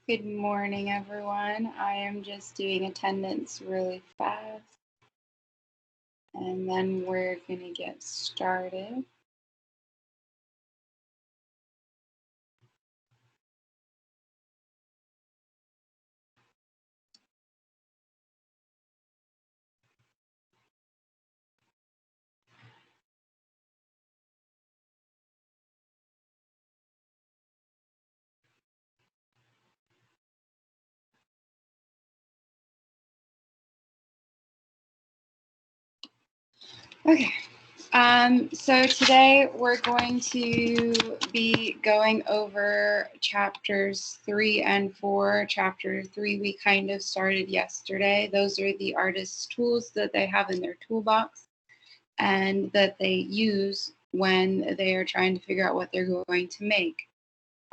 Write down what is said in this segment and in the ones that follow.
Good morning, everyone. I am just doing attendance really fast, and then we're going to get started. Okay. So today we're going to be going over chapters 3 and 4. Chapter 3 we kind of started yesterday. Those are the artist's tools that they have in their toolbox and that they use when they are trying to figure out what they're going to make.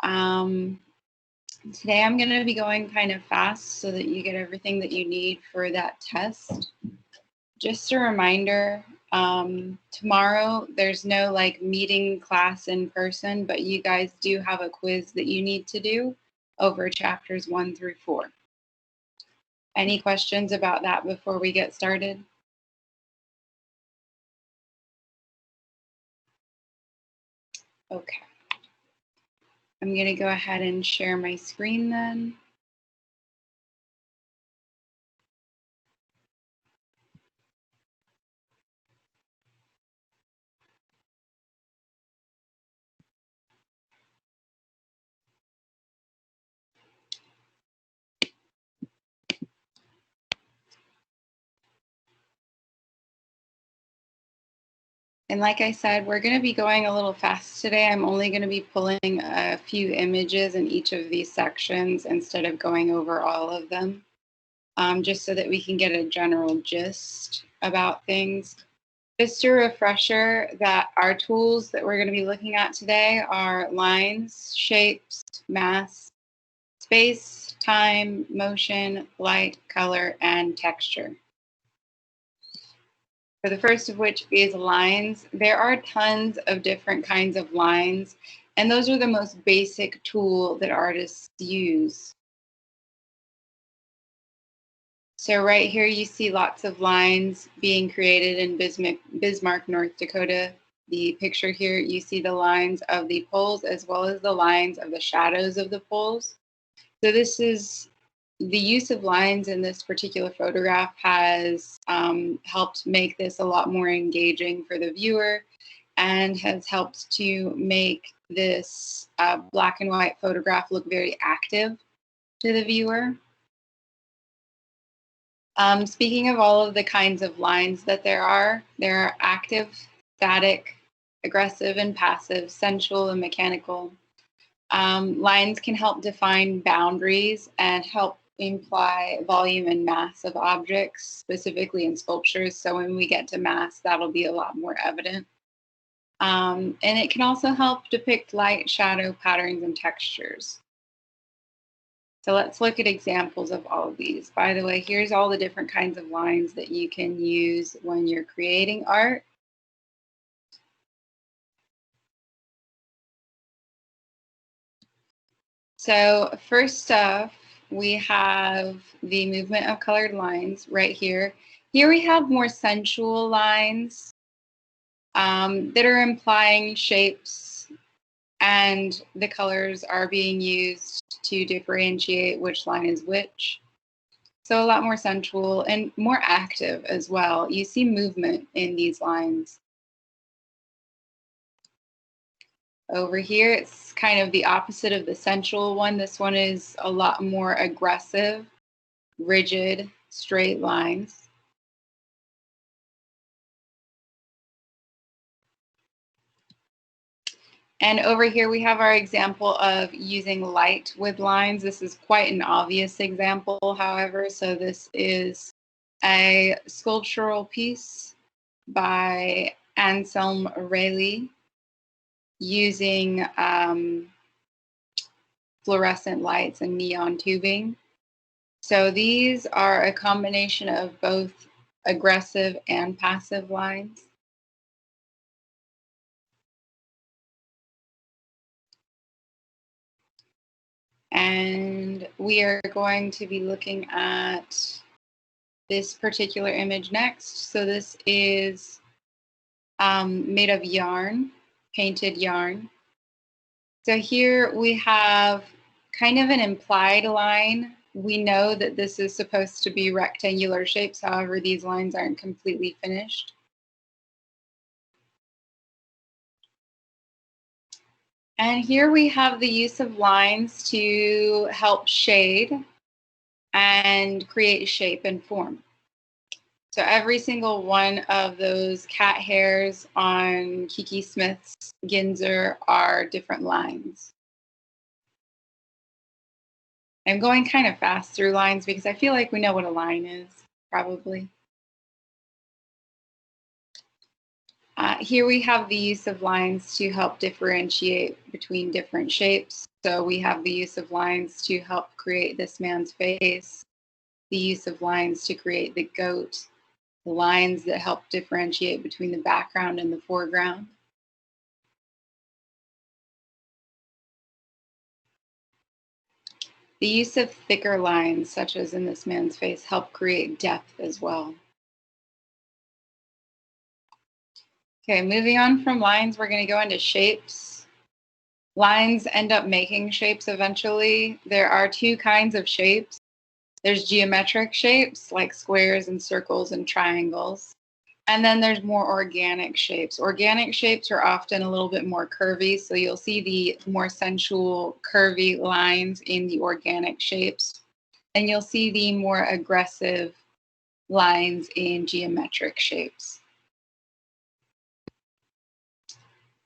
Today I'm going to be going kind of fast so that you get everything that you need for that test. Just a reminder, tomorrow there's no meeting class in person, but you guys do have a quiz that you need to do over chapters 1 through 4. Any questions about that before we get started? Okay. I'm going to go ahead and share my screen then. And like I said, we're going to be going a little fast today. I'm only going to be pulling a few images in each of these sections instead of going over all of them, just so that we can get a general gist about things. Just a refresher that our tools that we're going to be looking at today are lines, shapes, mass, space, time, motion, light, color, and texture. For the first of which is lines. There are tons of different kinds of lines, and those are the most basic tool that artists use. So right here you see lots of lines being created in Bismarck, North Dakota. The picture here, you see the lines of the poles as well as the lines of the shadows of the poles. So this is the use of lines in this particular photograph has helped make this a lot more engaging for the viewer and has helped to make this black and white photograph look very active to the viewer. Speaking of all of the kinds of lines that there are active, static, aggressive and passive, sensual and mechanical. Lines can help define boundaries and help imply volume and mass of objects, specifically in sculptures. So when we get to mass, that'll be a lot more evident. And it can also help depict light, shadow, patterns, and textures. So let's look at examples of all of these. By the way, here's all the different kinds of lines that you can use when you're creating art. So first off, we have the movement of colored lines right here. Here we have more sensual lines that are implying shapes, and the colors are being used to differentiate which line is which. So a lot more sensual and more active as well. You see movement in these lines. Over here, it's kind of the opposite of the sensual one. This one is a lot more aggressive, rigid, straight lines. And over here, we have our example of using light with lines. This is quite an obvious example, however. So this is a sculptural piece by Anselm Rayleigh using fluorescent lights and neon tubing. So these are a combination of both aggressive and passive lines. And we are going to be looking at this particular image next. So this is made of yarn, painted yarn. So here we have kind of an implied line. We know that this is supposed to be rectangular shapes, however, these lines aren't completely finished. And here we have the use of lines to help shade and create shape and form. So every single one of those cat hairs on Kiki Smith's Ginzer are different lines. I'm going kind of fast through lines because I feel like we know what a line is, probably. Here we have the use of lines to help differentiate between different shapes. So we have the use of lines to help create this man's face, the use of lines to create the goat, the lines that help differentiate between the background and the foreground. The use of thicker lines, such as in this man's face, help create depth as well. Okay, moving on from lines, we're going to go into shapes. Lines end up making shapes eventually. There are two kinds of shapes. There's geometric shapes like squares and circles and triangles. And then there's more organic shapes. Organic shapes are often a little bit more curvy, so you'll see the more sensual curvy lines in the organic shapes. And you'll see the more aggressive lines in geometric shapes.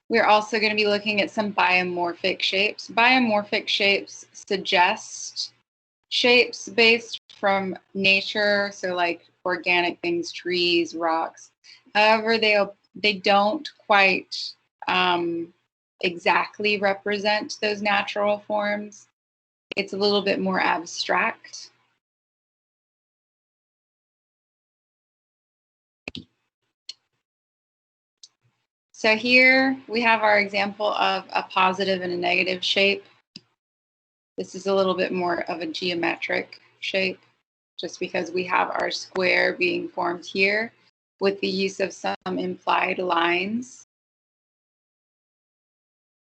We're also going to be looking at some biomorphic shapes. Biomorphic shapes suggest shapes based from nature, so like organic things, trees, rocks. However, they don't quite exactly represent those natural forms. It's a little bit more abstract. So here we have our example of a positive and a negative shape. This is a little bit more of a geometric shape, just because we have our square being formed here with the use of some implied lines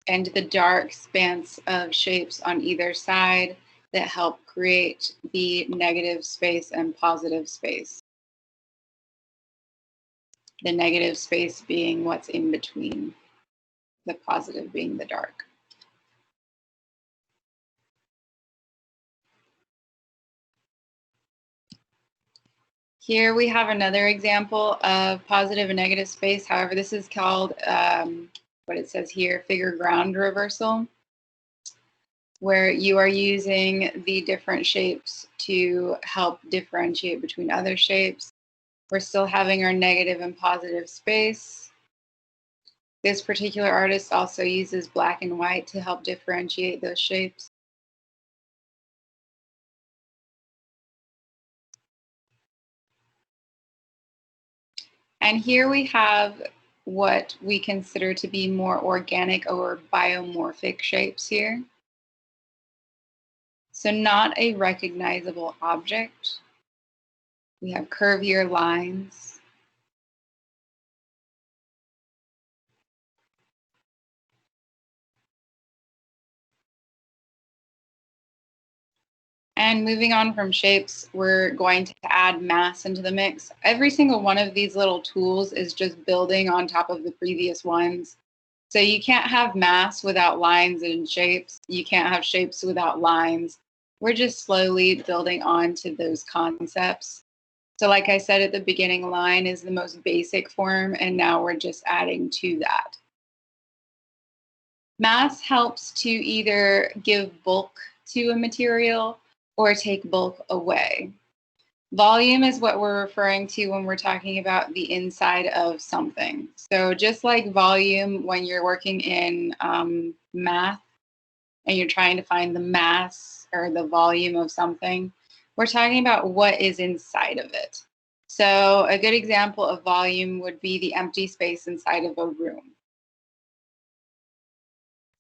and the dark expanse of shapes on either side that help create the negative space and positive space. The negative space being what's in between, the positive being the dark. Here we have another example of positive and negative space. However, this is called, what it says here, figure ground reversal, where you are using the different shapes to help differentiate between other shapes. We're still having our negative and positive space. This particular artist also uses black and white to help differentiate those shapes. And here we have what we consider to be more organic or biomorphic shapes here. So not a recognizable object. We have curvier lines. And moving on from shapes, we're going to add mass into the mix. Every single one of these little tools is just building on top of the previous ones. So you can't have mass without lines and shapes. You can't have shapes without lines. We're just slowly building on to those concepts. So like I said at the beginning, line is the most basic form, and now we're just adding to that. Mass helps to either give bulk to a material or take bulk away. Volume is what we're referring to when we're talking about the inside of something. So just like volume, when you're working in math and you're trying to find the mass or the volume of something, we're talking about what is inside of it. So a good example of volume would be the empty space inside of a room.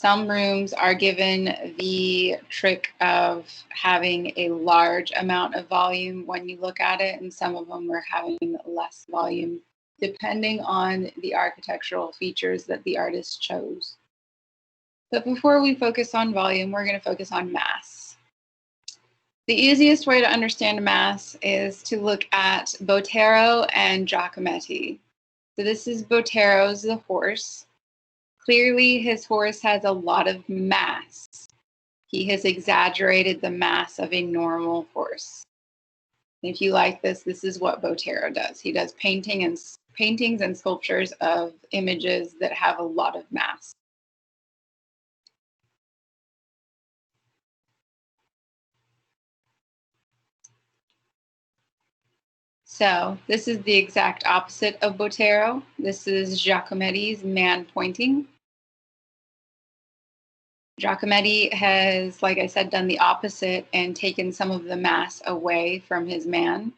Some rooms are given the trick of having a large amount of volume when you look at it, and some of them are having less volume, depending on the architectural features that the artist chose. But before we focus on volume, we're going to focus on mass. The easiest way to understand mass is to look at Botero and Giacometti. So this is Botero's The Horse. Clearly, his horse has a lot of mass. He has exaggerated the mass of a normal horse. If you like this is what Botero does. He does paintings and sculptures of images that have a lot of mass. So this is the exact opposite of Botero. This is Giacometti's Man Pointing. Giacometti has, like I said, done the opposite and taken some of the mass away from his man.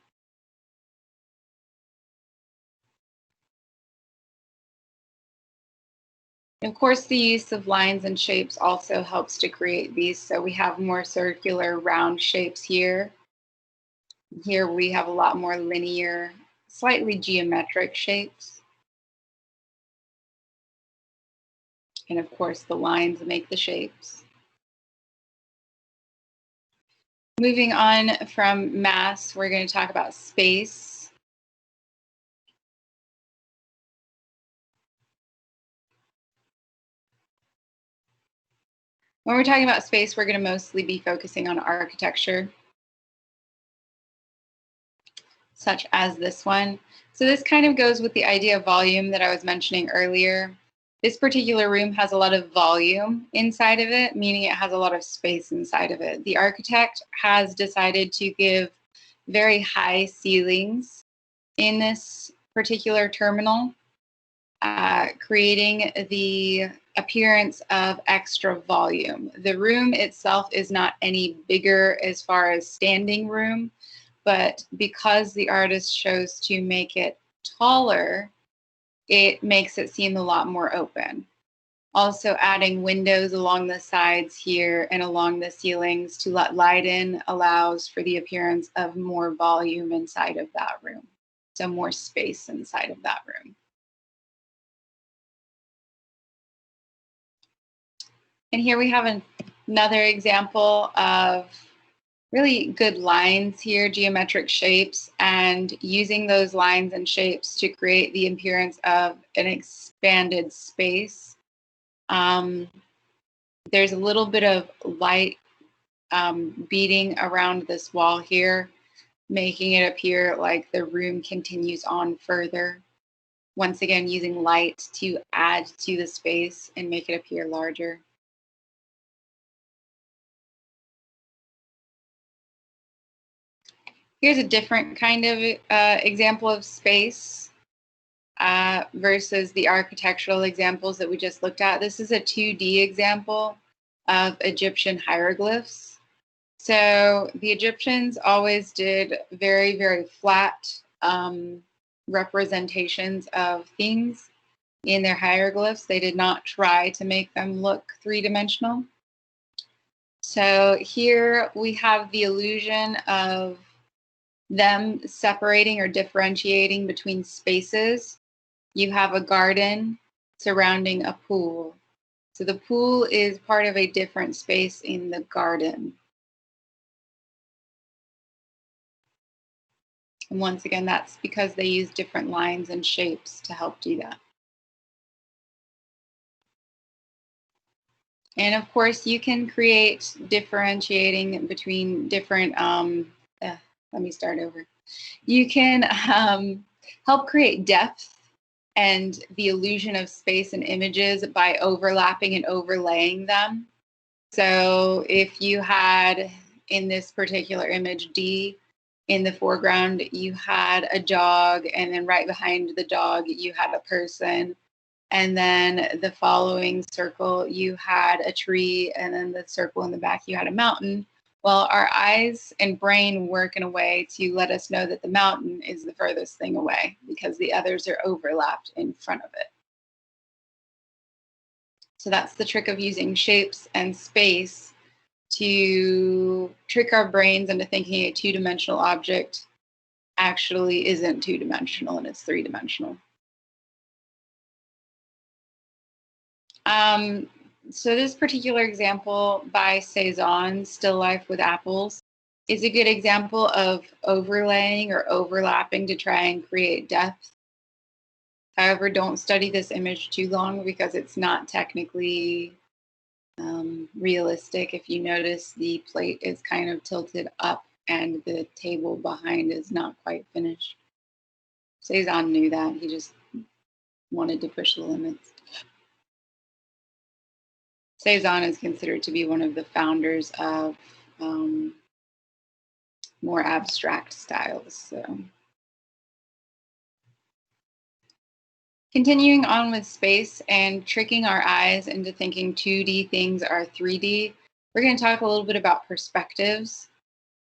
Of course, the use of lines and shapes also helps to create these. So we have more circular round shapes here. Here we have a lot more linear, slightly geometric shapes. And of course, the lines make the shapes. Moving on from mass, we're going to talk about space. When we're talking about space, we're going to mostly be focusing on architecture, such as this one. So this kind of goes with the idea of volume that I was mentioning earlier. This particular room has a lot of volume inside of it, meaning it has a lot of space inside of it. The architect has decided to give very high ceilings in this particular terminal, creating the appearance of extra volume. The room itself is not any bigger as far as standing room, but because the artist chose to make it taller, it makes it seem a lot more open. Also adding windows along the sides here and along the ceilings to let light in allows for the appearance of more volume inside of that room. So more space inside of that room. And here we have another example of really good lines here, geometric shapes, and using those lines and shapes to create the appearance of an expanded space. There's a little bit of light beating around this wall here, making it appear like the room continues on further. Once again, using light to add to the space and make it appear larger. Here's a different kind of example of space versus the architectural examples that we just looked at. This is a 2D example of Egyptian hieroglyphs. So the Egyptians always did very, very flat representations of things in their hieroglyphs. They did not try to make them look three-dimensional. So here we have the illusion of them separating or differentiating between spaces. You have a garden surrounding a pool. So the pool is part of a different space in the garden. And once again, that's because they use different lines and shapes to help do that. And of course, you can create differentiating between different, let me start over. You can help create depth and the illusion of space and images by overlapping and overlaying them. So if you had in this particular image D, in the foreground, you had a dog, and then right behind the dog, you had a person. And then the following circle, you had a tree, and then the circle in the back, you had a mountain. Well, our eyes and brain work in a way to let us know that the mountain is the furthest thing away because the others are overlapped in front of it. So that's the trick of using shapes and space to trick our brains into thinking a two-dimensional object actually isn't two-dimensional and it's three-dimensional. So this particular example by Cezanne, Still Life with Apples, is a good example of overlaying or overlapping to try and create depth. However, don't study this image too long because it's not technically realistic. If you notice, the plate is kind of tilted up and the table behind is not quite finished. Cezanne knew that. He just wanted to push the limits. Cezanne is considered to be one of the founders of more abstract styles. So, continuing on with space and tricking our eyes into thinking 2D things are 3D, we're going to talk a little bit about perspectives.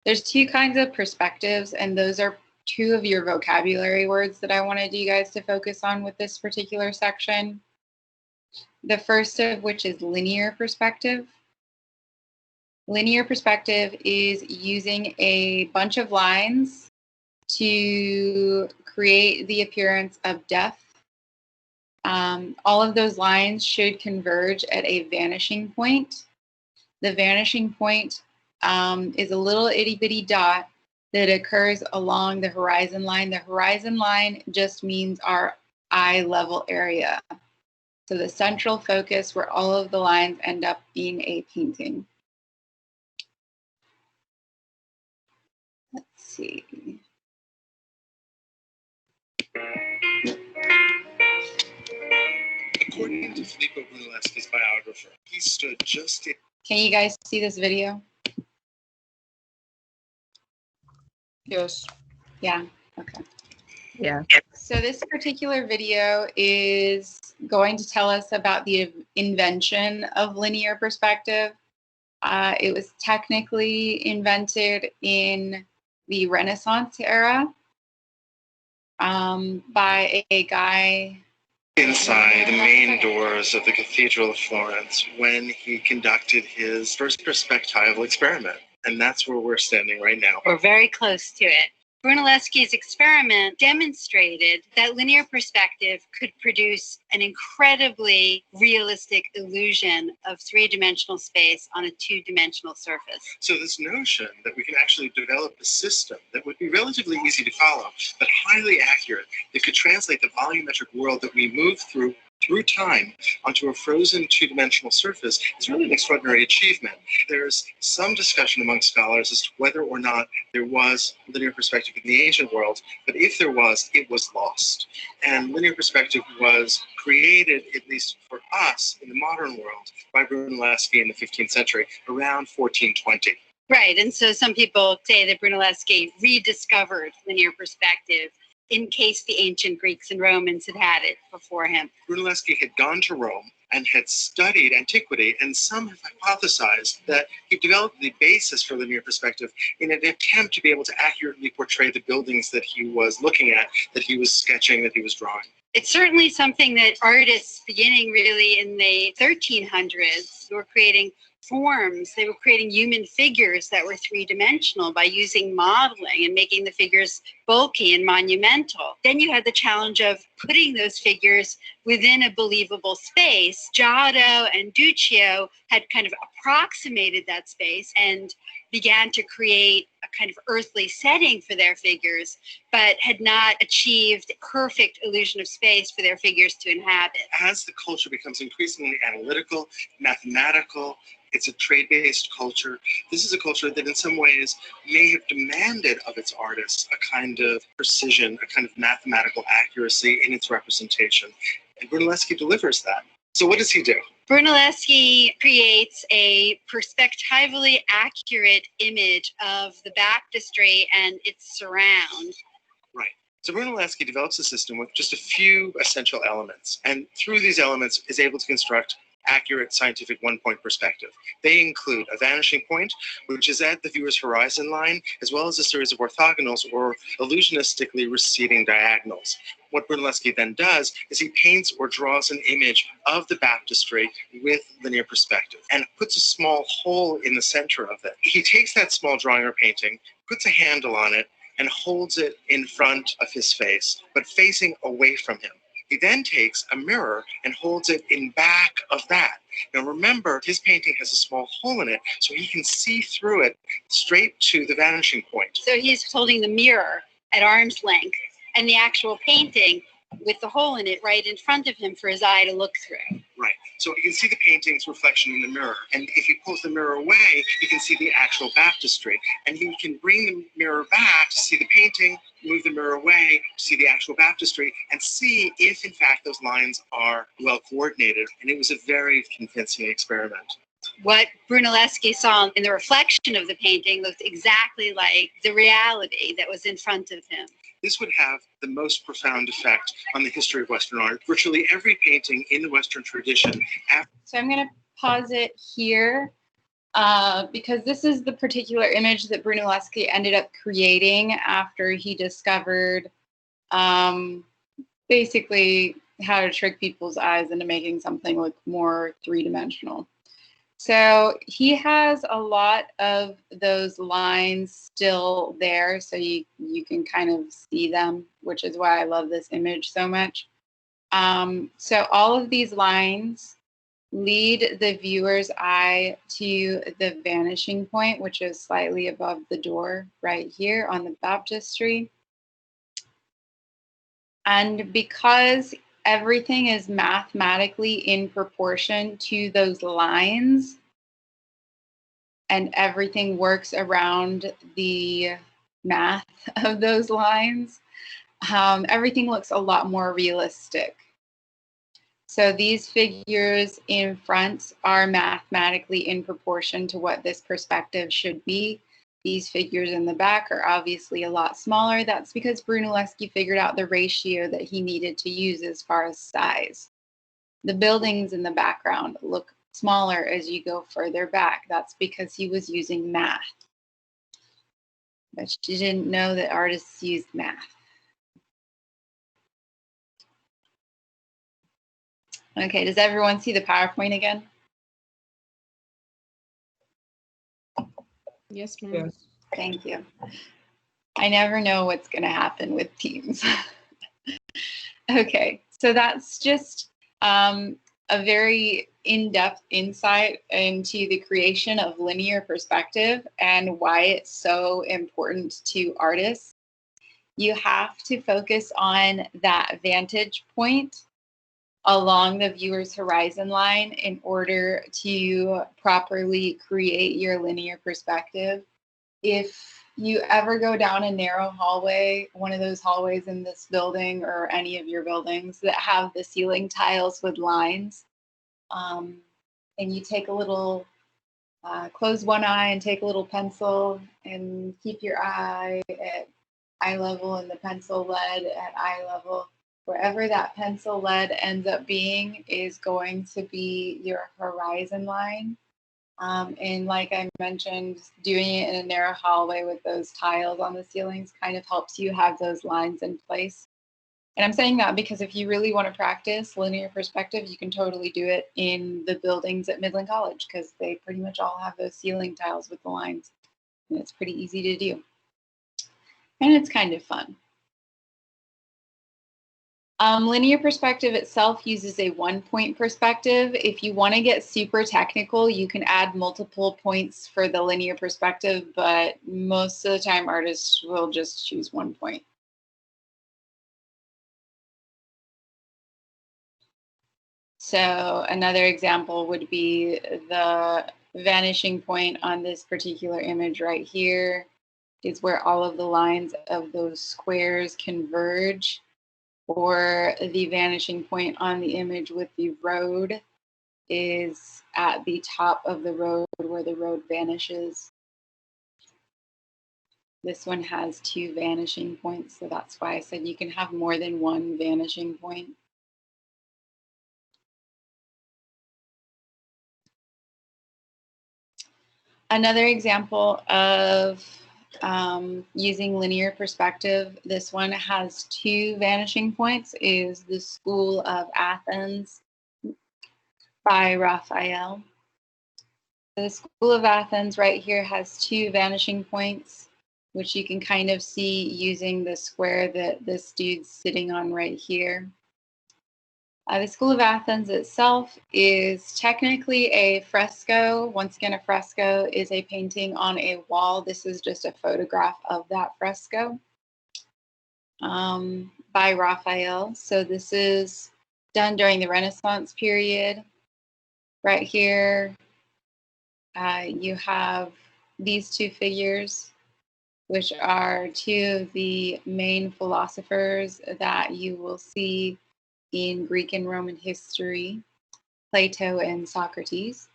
There's two kinds of perspectives, and those are two of your vocabulary words that I wanted you guys to focus on with this particular section. The first of which is linear perspective. Linear perspective is using a bunch of lines to create the appearance of depth. All of those lines should converge at a vanishing point. The vanishing point is a little itty bitty dot that occurs along the horizon line. The horizon line just means our eye level area. So the central focus where all of the lines end up being a painting. Let's see. According to Filippo Brunelleschi's biographer, he stood just in... Can you guys see this video? Yes. Yeah, okay. Yeah. So this particular video is going to tell us about the invention of linear perspective. It was technically invented in the Renaissance era by a guy inside the main doors of the Cathedral of Florence when he conducted his first perspectival experiment. And that's where we're standing right now. We're very close to it. Brunelleschi's experiment demonstrated that linear perspective could produce an incredibly realistic illusion of three-dimensional space on a two-dimensional surface. So this notion that we can actually develop a system that would be relatively easy to follow, but highly accurate, that could translate the volumetric world that we move through time onto a frozen two-dimensional surface is really an extraordinary achievement. There's some discussion among scholars as to whether or not there was linear perspective in the ancient world, but if there was, it was lost. And linear perspective was created, at least for us, in the modern world, by Brunelleschi in the 15th century, around 1420. Right, and so some people say that Brunelleschi rediscovered linear perspective in case the ancient Greeks and Romans had had it before him. Brunelleschi had gone to Rome and had studied antiquity, and some have hypothesized that he developed the basis for linear perspective in an attempt to be able to accurately portray the buildings that he was looking at, that he was sketching, that he was drawing. It's certainly something that artists beginning really in the 1300s were creating forms. They were creating human figures that were three-dimensional by using modeling and making the figures bulky and monumental. Then you had the challenge of putting those figures within a believable space. Giotto and Duccio had kind of approximated that space and began to create a kind of earthly setting for their figures, but had not achieved perfect illusion of space for their figures to inhabit. As the culture becomes increasingly analytical, mathematical, it's a trade-based culture. This is a culture that in some ways may have demanded of its artists a kind of precision, a kind of mathematical accuracy in its representation. And Brunelleschi delivers that. So what does he do? Brunelleschi creates a perspectively accurate image of the baptistry and its surround. Right. So Brunelleschi develops a system with just a few essential elements, and through these elements is able to construct accurate scientific one-point perspective. They include a vanishing point, which is at the viewer's horizon line, as well as a series of orthogonals or illusionistically receding diagonals. what Brunelleschi then does is he paints or draws an image of the baptistry with linear perspective and puts a small hole in the center of it. He takes that small drawing or painting, puts a handle on it, and holds it in front of his face, but facing away from him. He then takes a mirror and holds it in back of that. Now remember, his painting has a small hole in it, so he can see through it straight to the vanishing point. So he's holding the mirror at arm's length and the actual painting with the hole in it right in front of him for his eye to look through. Right. So you can see the painting's reflection in the mirror. And if he pulls the mirror away, you can see the actual baptistry. And you can bring the mirror back to see the painting, move the mirror away to see the actual baptistry, and see if, in fact, those lines are well coordinated. And it was a very convincing experiment. What Brunelleschi saw in the reflection of the painting looked exactly like the reality that was in front of him. This would have the most profound effect on the history of Western art. Virtually every painting in the Western tradition. So I'm going to pause it here because this is the particular image that Brunelleschi ended up creating after he discovered basically how to trick people's eyes into making something look more three-dimensional. So he has a lot of those lines still there, so you can kind of see them, which is why I love this image so much. So all of these lines lead the viewer's eye to the vanishing point, which is slightly above the door right here on the baptistry. And because everything is mathematically in proportion to those lines, and everything works around the math of those lines, everything looks a lot more realistic. So these figures in front are mathematically in proportion to what this perspective should be. These figures in the back are obviously a lot smaller. That's because Brunelleschi figured out the ratio that he needed to use as far as size. The buildings in the background look smaller as you go further back. That's because he was using math. But you didn't know that artists used math. Okay, does everyone see the PowerPoint again? Yes, ma'am. Yes. Thank you. I never know what's going to happen with Teams. Okay, so that's just a very in-depth insight into the creation of linear perspective and why it's so important to artists. You have to focus on that vantage point along the viewer's horizon line in order to properly create your linear perspective. If you ever go down a narrow hallway, one of those hallways in this building or any of your buildings that have the ceiling tiles with lines, and you take a little, close one eye and take a little pencil and keep your eye at eye level and the pencil lead at eye level. Wherever that pencil lead ends up being is going to be your horizon line. And like I mentioned, doing it in a narrow hallway with those tiles on the ceilings kind of helps you have those lines in place. And I'm saying that because if you really want to practice linear perspective, you can totally do it in the buildings at Midland College because they pretty much all have those ceiling tiles with the lines. And it's pretty easy to do. And it's kind of fun. Linear perspective itself uses a one-point perspective. If you want to get super technical, you can add multiple points for the linear perspective, but most of the time artists will just choose 1 point. So another example would be the vanishing point on this particular image right here is where all of the lines of those squares converge. Or the vanishing point on the image with the road is at the top of the road where the road vanishes. This one has 2 vanishing points, so that's why I said you can have more than one vanishing point. Another example of using linear perspective. This one has 2 vanishing points, is the School of Athens by Raphael. The School of Athens right here has 2 vanishing points, which you can kind of see using the square that this dude's sitting on right here. The School of Athens itself is technically a fresco. Once again, a fresco is a painting on a wall. This is just a photograph of that fresco by Raphael. So this is done during the Renaissance period. Right here, you have these 2 figures, which are 2 of the main philosophers that you will see in Greek and Roman history, Plato and Socrates.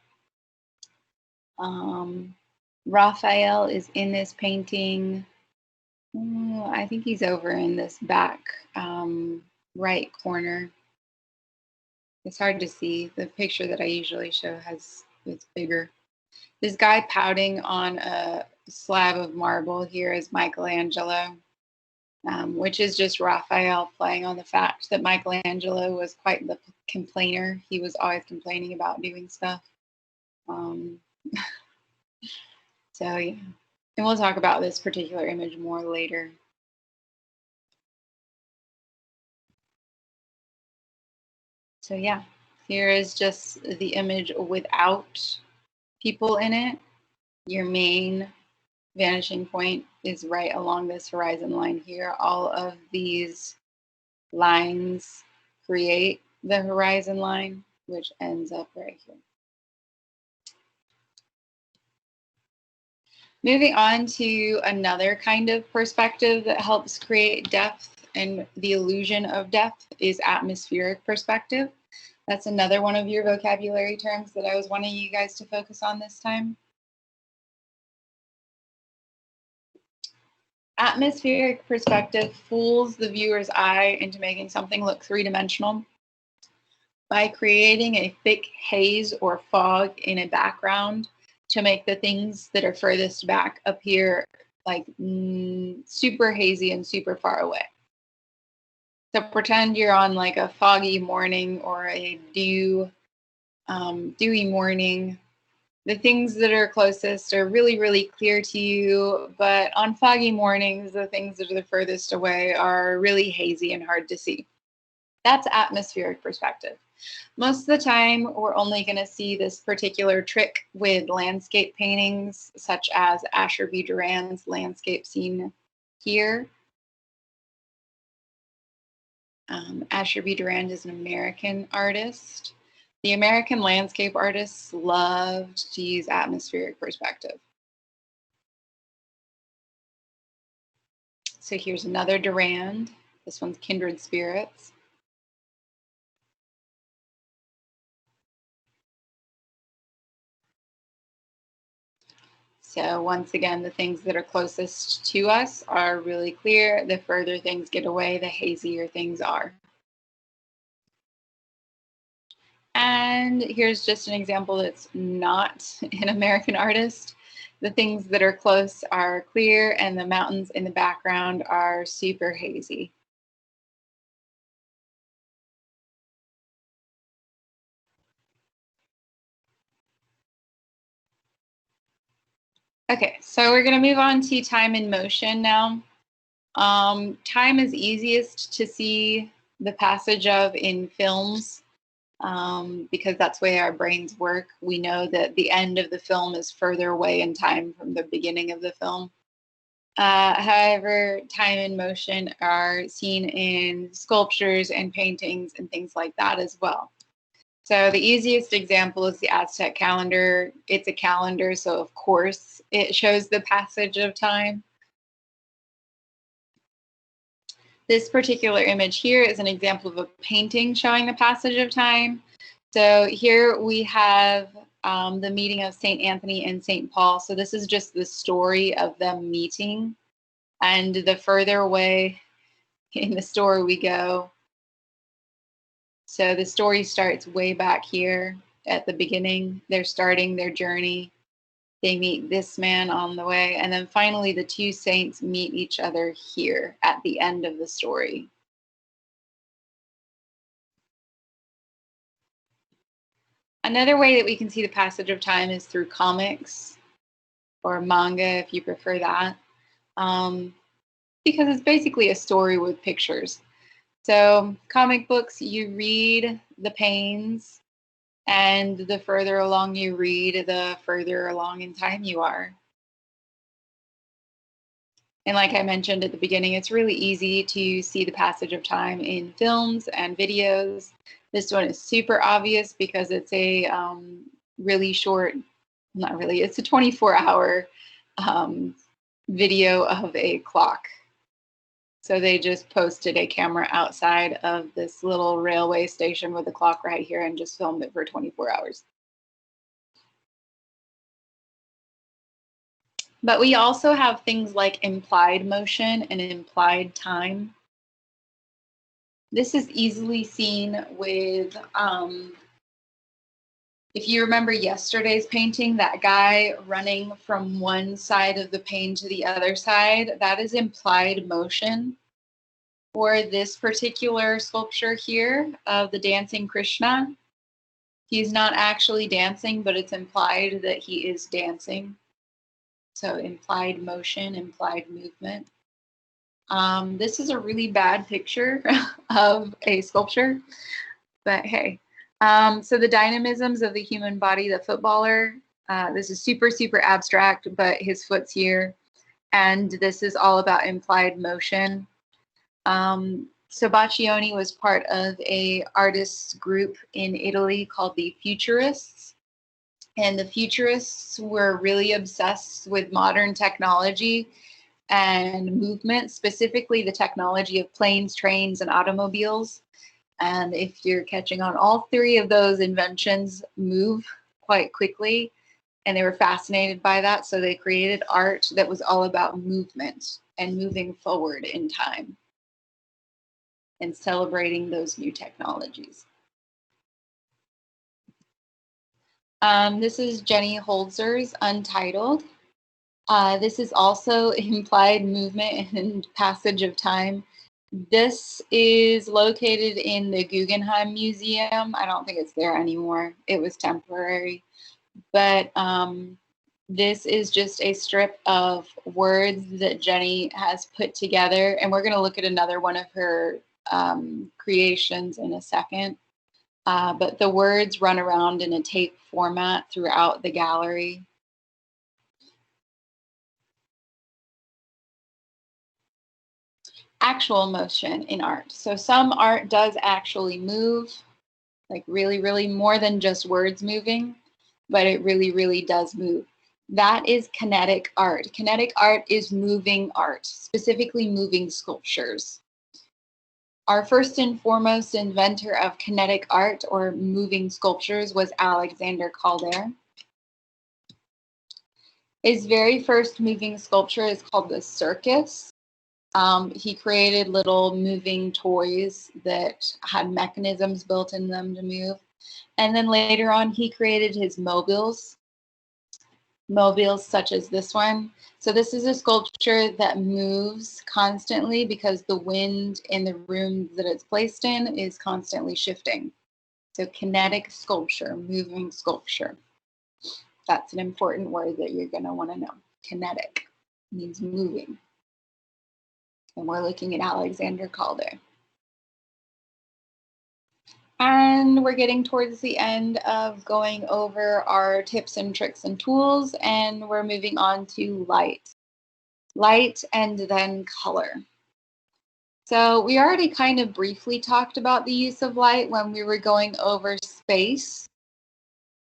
Raphael is in this painting. I think he's over in this back right corner. It's hard to see. The picture that I usually show it's bigger. This guy pouting on a slab of marble here is Michelangelo. Which is just Raphael playing on the fact that Michelangelo was quite the complainer. He was always complaining about doing stuff. So yeah, and we'll talk about this particular image more later. So yeah, here is just the image without people in it. Your main vanishing point is right along this horizon line here. All of these lines create the horizon line, which ends up right here. Moving on to another kind of perspective that helps create depth and the illusion of depth is atmospheric perspective. That's another one of your vocabulary terms that I was wanting you guys to focus on this time. Atmospheric perspective fools the viewer's eye into making something look 3-dimensional by creating a thick haze or fog in a background to make the things that are furthest back appear like super hazy and super far away. So pretend you're on like a foggy morning or a dewy morning. The things that are closest are really, really clear to you, but on foggy mornings, the things that are the furthest away are really hazy and hard to see. That's atmospheric perspective. Most of the time, we're only going to see this particular trick with landscape paintings, such as Asher B. Durand's landscape scene here. Asher B. Durand is an American artist. The American landscape artists loved to use atmospheric perspective. So here's another Durand. This one's Kindred Spirits. So once again, the things that are closest to us are really clear. The further things get away, the hazier things are. And here's just an example that's not an American artist. The things that are close are clear and the mountains in the background are super hazy. Okay, so we're going to move on to time and motion now. Time is easiest to see the passage of in films because that's the way our brains work. We know that the end of the film is further away in time from the beginning of the film. However, time and motion are seen in sculptures and paintings and things like that as well. So the easiest example is the Aztec calendar. It's a calendar, so of course it shows the passage of time. This particular image here is an example of a painting showing the passage of time. So here we have the meeting of St. Anthony and St. Paul. So this is just the story of them meeting. And the further away in the story we go, so the story starts way back here at the beginning. They're starting their journey. They meet this man on the way. And then finally, the two saints meet each other here at the end of the story. Another way that we can see the passage of time is through comics or manga, if you prefer that, because it's basically a story with pictures. So comic books, you read the panes, and the further along you read, the further along in time you are. And like I mentioned at the beginning, it's really easy to see the passage of time in films and videos. This one is super obvious because it's a really short, not really, it's a 24-hour video of a clock. So they just posted a camera outside of this little railway station with a clock right here and just filmed it for 24 hours. But we also have things like implied motion and implied time. This is easily seen with, if you remember yesterday's painting, that guy running from one side of the pane to the other side, that is implied motion. For this particular sculpture here of the dancing Krishna, he's not actually dancing, but it's implied that he is dancing. So implied motion, implied movement. This is a really bad picture of a sculpture, but hey. So the dynamisms of the human body, the footballer, this is super, super abstract, but his foot's here. And this is all about implied motion. So Baccioni was part of a artists group in Italy called the Futurists. And the Futurists were really obsessed with modern technology and movement, specifically the technology of planes, trains, and automobiles. And if you're catching on, all three of those inventions move quite quickly, and they were fascinated by that. So they created art that was all about movement and moving forward in time and celebrating those new technologies. This is Jenny Holzer's Untitled. This is also implied movement and passage of time. This is located in the Guggenheim Museum. I don't think it's there anymore. It was temporary. But this is just a strip of words that Jenny has put together. And we're going to look at another one of her creations in a second. But the words run around in a tape format throughout the gallery. Actual motion in art. So some art does actually move, like really, really more than just words moving, but it really, really does move. That is kinetic art. Kinetic art is moving art, specifically moving sculptures. Our first and foremost inventor of kinetic art or moving sculptures was Alexander Calder. His very first moving sculpture is called the Circus. He created little moving toys that had mechanisms built in them to move. And then later on, he created his mobiles such as this one. So this is a sculpture that moves constantly because the wind in the room that it's placed in is constantly shifting. So kinetic sculpture, moving sculpture. That's an important word that you're going to want to know. Kinetic means moving. And we're looking at Alexander Calder. And we're getting towards the end of going over our tips and tricks and tools, and we're moving on to light. Light and then color. So we already kind of briefly talked about the use of light when we were going over space.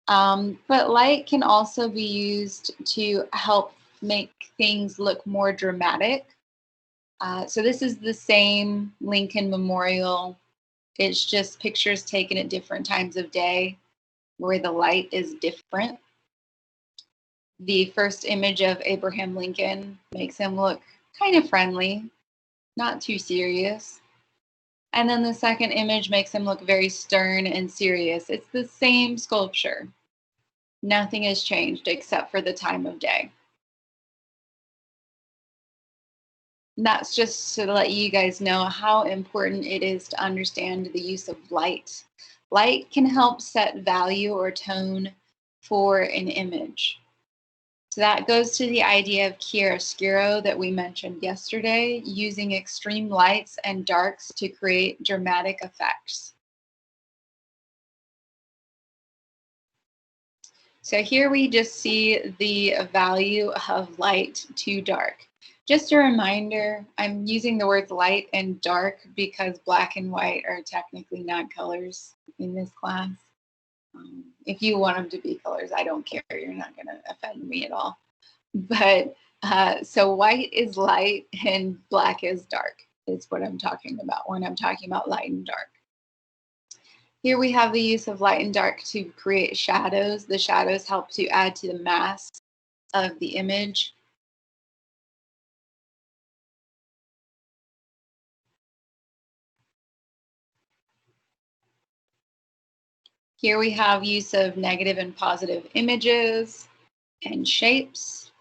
But light can also be used to help make things look more dramatic. So this is the same Lincoln Memorial. It's just pictures taken at different times of day where the light is different. The first image of Abraham Lincoln makes him look kind of friendly, not too serious. And then the second image makes him look very stern and serious. It's the same sculpture. Nothing has changed except for the time of day. And that's just to let you guys know how important it is to understand the use of light. Light can help set value or tone for an image. So that goes to the idea of chiaroscuro that we mentioned yesterday, using extreme lights and darks to create dramatic effects. So here we just see the value of light to dark. Just a reminder, I'm using the words light and dark because black and white are technically not colors in this class. If you want them to be colors, I don't care. You're not going to offend me at all. But so white is light and black is dark is what I'm talking about when I'm talking about light and dark. Here we have the use of light and dark to create shadows. The shadows help to add to the mass of the image. Here we have use of negative and positive images and shapes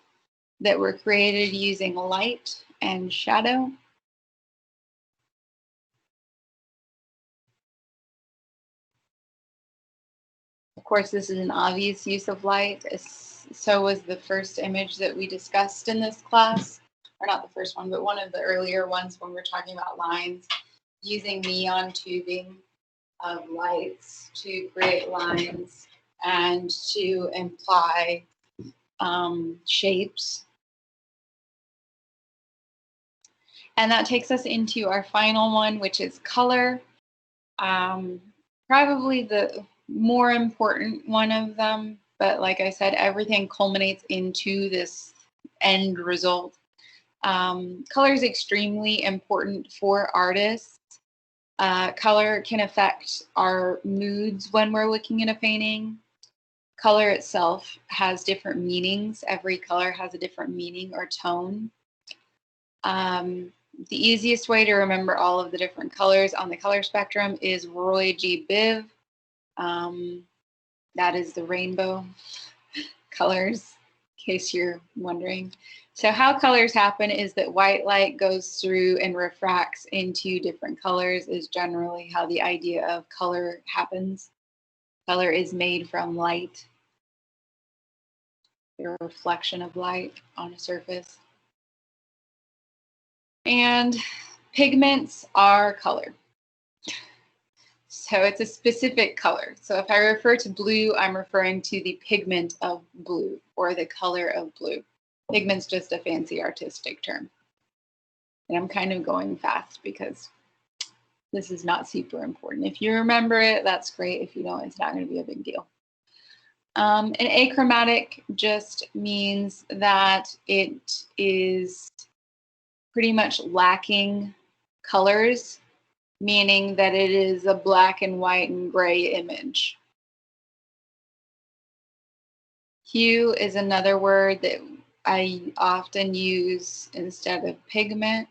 that were created using light and shadow. Of course, this is an obvious use of light. So was the first image that we discussed in this class, or not the first one, but one of the earlier ones when we're talking about lines, using neon tubing of lights to create lines and to imply shapes. And that takes us into our final one, which is color. Probably the more important one of them, but like I said, everything culminates into this end result. Color is extremely important for artists. Color can affect our moods when we're looking at a painting. Color itself has different meanings. Every color has a different meaning or tone. The easiest way to remember all of the different colors on the color spectrum is Roy G. Biv. That is the rainbow colors, in case you're wondering. So how colors happen is that white light goes through and refracts into different colors is generally how the idea of color happens. Color is made from light, the reflection of light on a surface. And pigments are color. So it's a specific color. So if I refer to blue, I'm referring to the pigment of blue or the color of blue. Pigment's just a fancy artistic term. And I'm kind of going fast because this is not super important. If you remember it, that's great. If you don't, it's not going to be a big deal. An achromatic just means that it is pretty much lacking colors, meaning that it is a black and white and gray image. Hue is another word that I often use instead of pigment.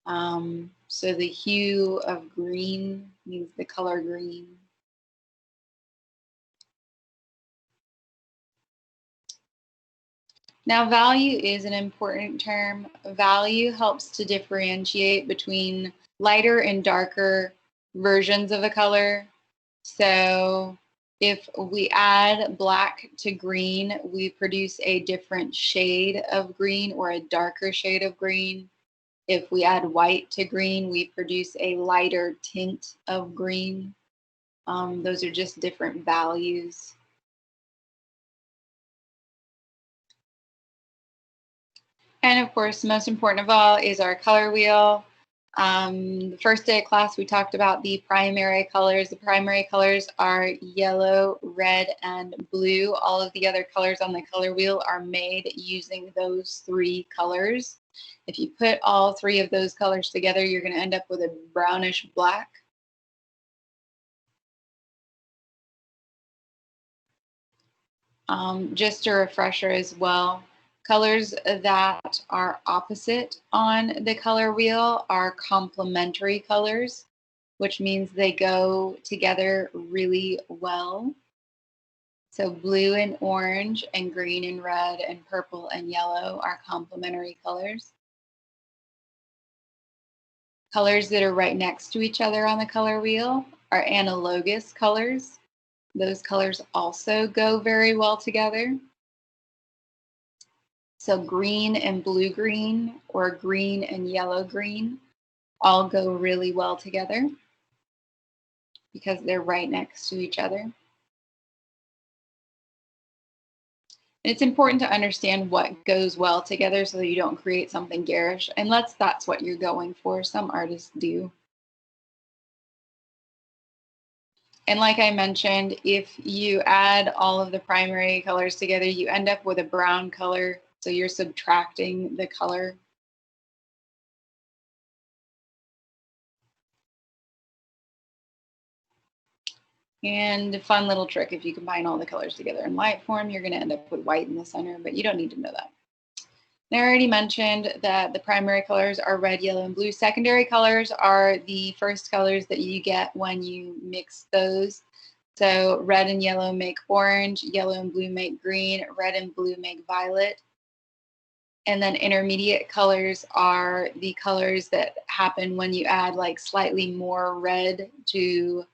So the hue of green means the color green. Now, value is an important term. Value helps to differentiate between lighter and darker versions of a color. So if we add black to green, we produce a different shade of green or a darker shade of green. If we add white to green, we produce a lighter tint of green. Those are just different values. And of course, most important of all is our color wheel. The first day of class, we talked about the primary colors. The primary colors are yellow, red, and blue. All of the other colors on the color wheel are made using those three colors. If you put all three of those colors together, you're going to end up with a brownish black. Just a refresher as well. Colors that are opposite on the color wheel are complementary colors, which means they go together really well. So blue and orange and green and red and purple and yellow are complementary colors. Colors that are right next to each other on the color wheel are analogous colors. Those colors also go very well together. So green and blue-green or green and yellow-green all go really well together because they're right next to each other. It's important to understand what goes well together so that you don't create something garish, unless that's what you're going for. Some artists do. And like I mentioned, if you add all of the primary colors together, you end up with a brown color. So you're subtracting the color. And a fun little trick, if you combine all the colors together in light form, you're going to end up with white in the center, but you don't need to know that. I already mentioned that the primary colors are red, yellow, and blue. Secondary colors are the first colors that you get when you mix those. So red and yellow make orange, yellow and blue make green, red and blue make violet. And then intermediate colors are the colors that happen when you add like slightly more red to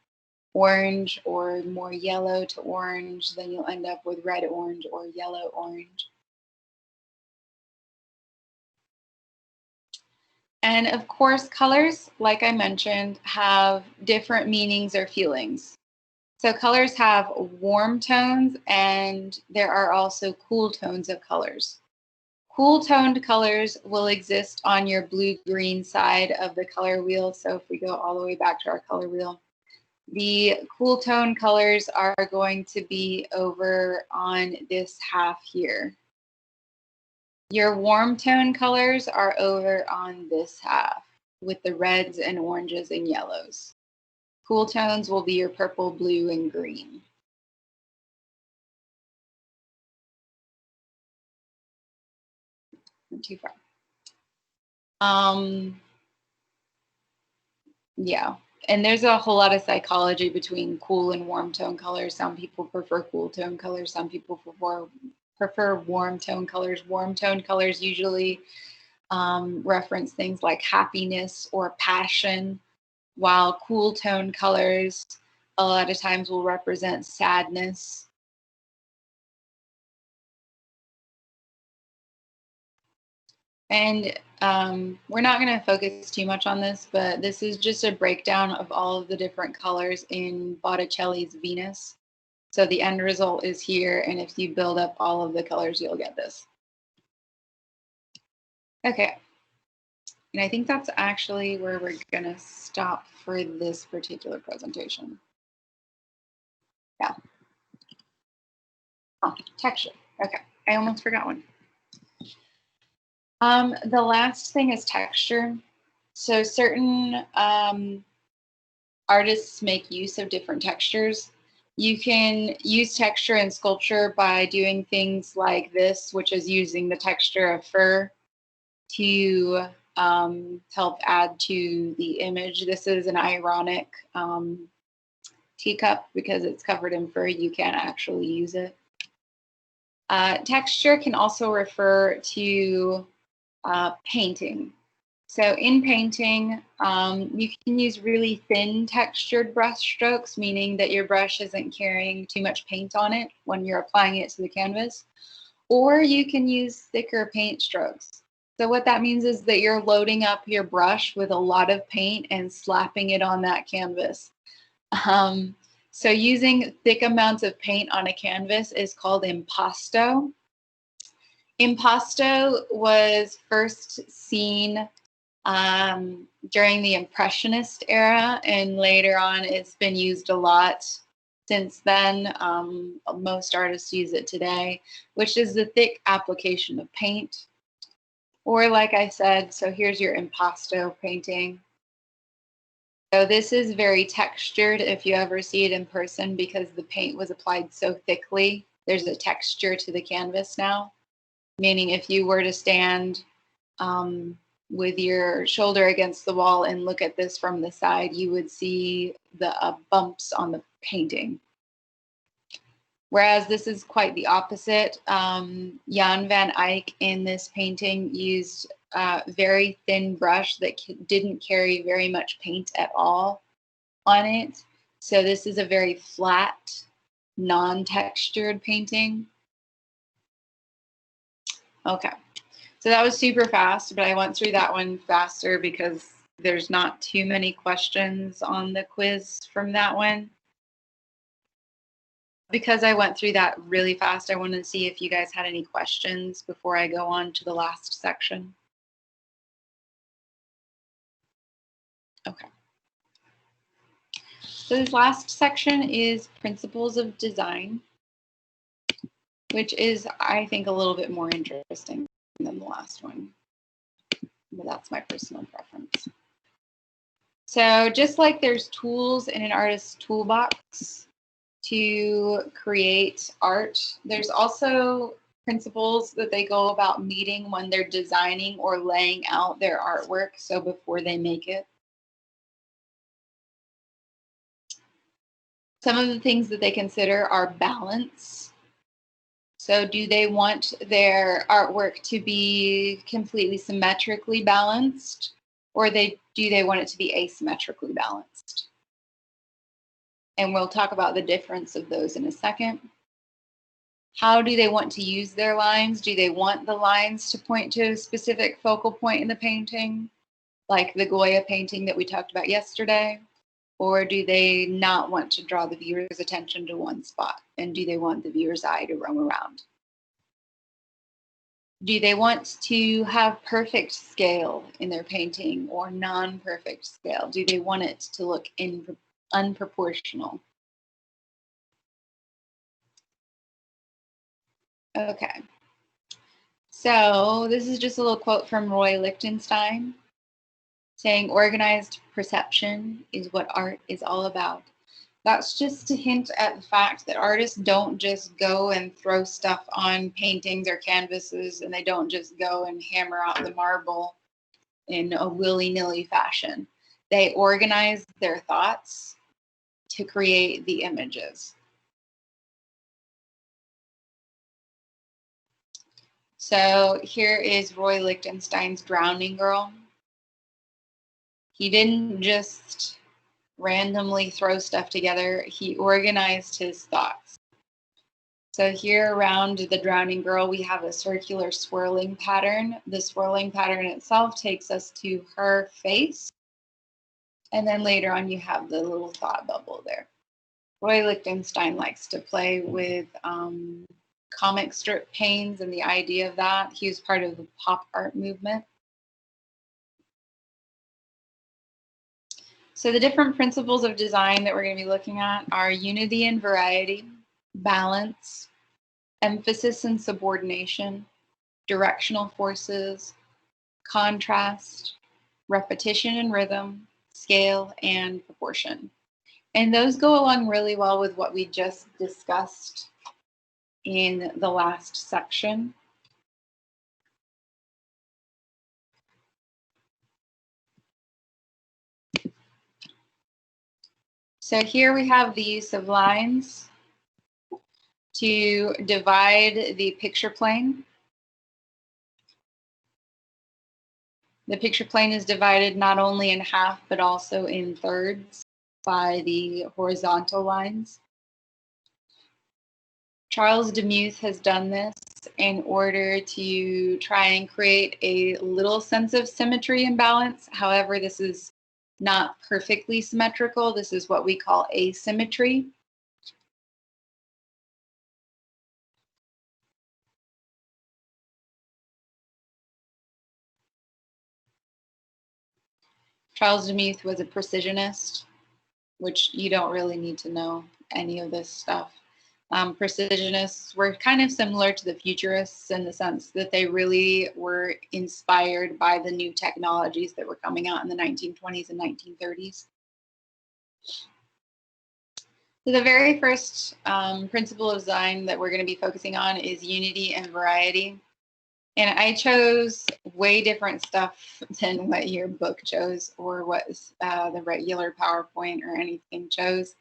orange or more yellow to orange. Then you'll end up with red orange or yellow orange. And of course, colors, like I mentioned, have different meanings or feelings. So colors have warm tones and there are also cool tones of colors. Cool toned colors will exist on your blue-green side of the color wheel. So if we go all the way back to our color wheel, the cool tone colors are going to be over on this half here. Your warm tone colors are over on this half with the reds and oranges and yellows. Cool tones will be your purple, blue, and green. Not too far. Yeah, and there's a whole lot of psychology between cool and warm tone colors. Some people prefer cool tone colors. Some people prefer warm tone colors. Warm tone colors usually reference things like happiness or passion, while cool tone colors a lot of times will represent sadness. And we're not going to focus too much on this, but this is just a breakdown of all of the different colors in Botticelli's Venus. So the end result is here, and if you build up all of the colors, you'll get this. Okay, and I think that's actually where we're going to stop for this particular presentation. Yeah. Oh, texture. Okay, I almost forgot one. The last thing is texture. So certain artists make use of different textures. You can use texture in sculpture by doing things like this, which is using the texture of fur to help add to the image. This is an ironic teacup because it's covered in fur. You can't actually use it. Texture can also refer to painting. So in painting, you can use really thin textured brush strokes, meaning that your brush isn't carrying too much paint on it when you're applying it to the canvas. Or you can use thicker paint strokes. So what that means is that you're loading up your brush with a lot of paint and slapping it on that canvas. So using thick amounts of paint on a canvas is called impasto. Impasto was first seen during the Impressionist era, and later on it's been used a lot since then. Most artists use it today, which is the thick application of paint. Or like I said, so here's your impasto painting. So this is very textured if you ever see it in person because the paint was applied so thickly. There's a texture to the canvas now, meaning if you were to stand with your shoulder against the wall and look at this from the side, you would see the bumps on the painting. Whereas this is quite the opposite. Jan van Eyck in this painting used a very thin brush that didn't carry very much paint at all on it. So this is a very flat, non-textured painting. Okay, so that was super fast, but I went through that one faster because there's not too many questions on the quiz from that one. Because I went through that really fast, I wanted to see if you guys had any questions before I go on to the last section. Okay. So this last section is Principles of Design, which is, I think, a little bit more interesting than the last one. But that's my personal preference. So just like there's tools in an artist's toolbox to create art, there's also principles that they go about meeting when they're designing or laying out their artwork, so before they make it. Some of the things that they consider are balance. So do they want their artwork to be completely symmetrically balanced, or do they want it to be asymmetrically balanced? And we'll talk about the difference of those in a second. How do they want to use their lines? Do they want the lines to point to a specific focal point in the painting, like the Goya painting that we talked about yesterday? Or do they not want to draw the viewer's attention to one spot? And do they want the viewer's eye to roam around? Do they want to have perfect scale in their painting or non-perfect scale? Do they want it to look unproportional? Okay. So this is just a little quote from Roy Lichtenstein saying, organized perception is what art is all about. That's just to hint at the fact that artists don't just go and throw stuff on paintings or canvases, and they don't just go and hammer out the marble in a willy-nilly fashion. They organize their thoughts to create the images. So here is Roy Lichtenstein's Drowning Girl. He didn't just randomly throw stuff together. He organized his thoughts. So here around the Drowning Girl, we have a circular swirling pattern. The swirling pattern itself takes us to her face. And then later on, you have the little thought bubble there. Roy Lichtenstein likes to play with comic strip panes and the idea of that. He was part of the pop art movement. So the different principles of design that we're going to be looking at are unity and variety, balance, emphasis and subordination, directional forces, contrast, repetition and rhythm, scale, and proportion. And those go along really well with what we just discussed in the last section. So here we have the use of lines to divide the picture plane. The picture plane is divided not only in half, but also in thirds by the horizontal lines. Charles Demuth has done this in order to try and create a little sense of symmetry and balance. However, this is not perfectly symmetrical. This is what we call asymmetry. Charles Demuth was a precisionist, which you don't really need to know any of this stuff. Precisionists were kind of similar to the futurists in the sense that they really were inspired by the new technologies that were coming out in the 1920s and 1930s. So the very first principle of design that we're going to be focusing on is unity and variety. And I chose way different stuff than what your book chose or what the regular PowerPoint or anything chose.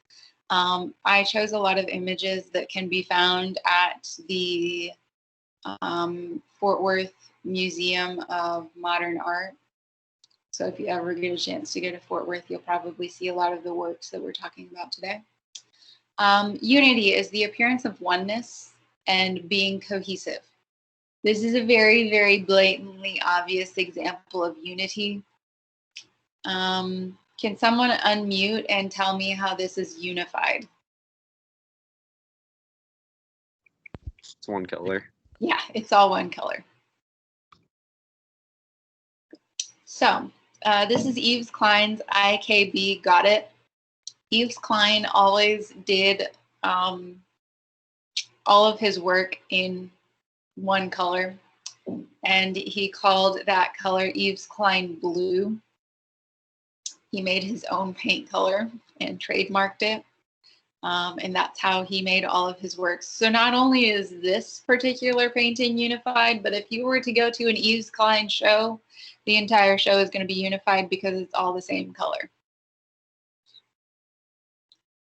I chose a lot of images that can be found at the Fort Worth Museum of Modern Art. So if you ever get a chance to go to Fort Worth, you'll probably see a lot of the works that we're talking about today. Unity is the appearance of oneness and being cohesive. This is a very, very blatantly obvious example of unity. Can someone unmute and tell me how this is unified? It's one color. Yeah, it's all one color. So this is Yves Klein's IKB Got It. Yves Klein always did all of his work in one color, and he called that color Yves Klein Blue. He made his own paint color and trademarked it, and that's how he made all of his works. So not only is this particular painting unified, but if you were to go to an Yves Klein show, the entire show is going to be unified because it's all the same color.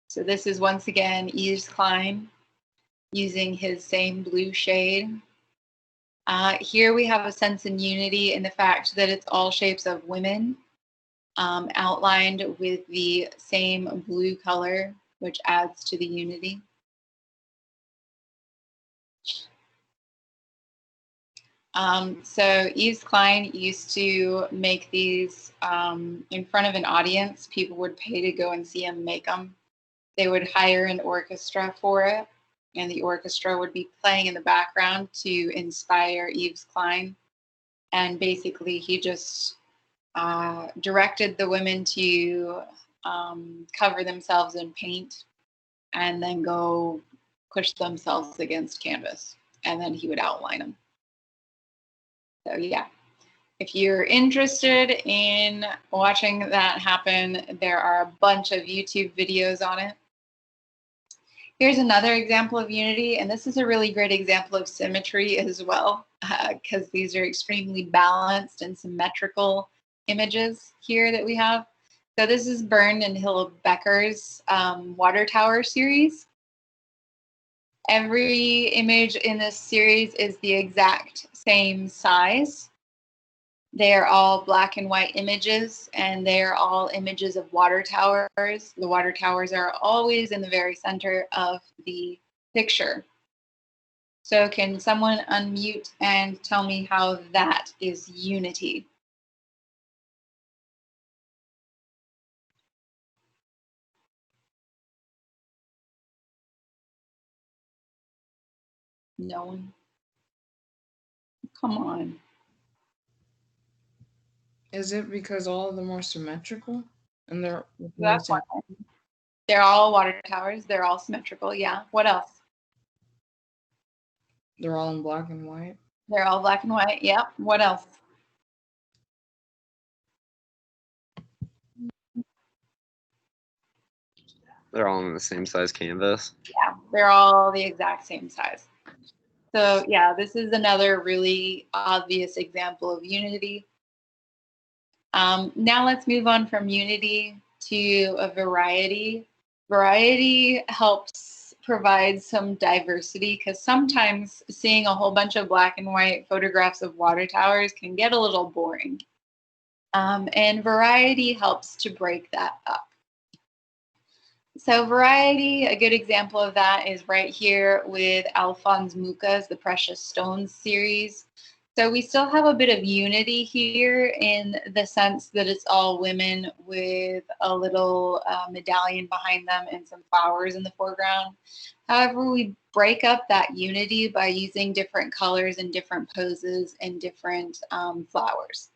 So this is once again Yves Klein using his same blue shade. Here we have a sense in unity in the fact that it's all shapes of women outlined with the same blue color, which adds to the unity. So Yves Klein used to make these in front of an audience. People would pay to go and see him make them. They would hire an orchestra for it, and the orchestra would be playing in the background to inspire Yves Klein. And basically, he just directed the women to cover themselves in paint and then go push themselves against canvas, and then he would outline them. So yeah, if you're interested in watching that happen, there are a bunch of YouTube videos on it. Here's another example of unity, and this is a really great example of symmetry as well, because these are extremely balanced and symmetrical images here that we have. So this is Bernd and Hilla Becker's Water Tower series. Every image in this series is the exact same size. They are all black and white images, and they are all images of water towers. The water towers are always in the very center of the picture. So can someone unmute and tell me how that is unity? No one? Come on. Is it because all of them are symmetrical and they're That's one. They're all water towers. They're all symmetrical. Yeah. What else? they're all in black and white? They're all black and white. Yep. What else? They're all on the same size canvas. Yeah, they're all the exact same size. So yeah, this is another really obvious example of unity. Now let's move on from unity to a variety. Variety helps provide some diversity, because sometimes seeing a whole bunch of black and white photographs of water towers can get a little boring. And variety helps to break that up. So variety, a good example of that is right here with Alphonse Mucha's The Precious Stones series. So we still have a bit of unity here in the sense that it's all women with a little medallion behind them and some flowers in the foreground. However, we break up that unity by using different colors and different poses and different flowers.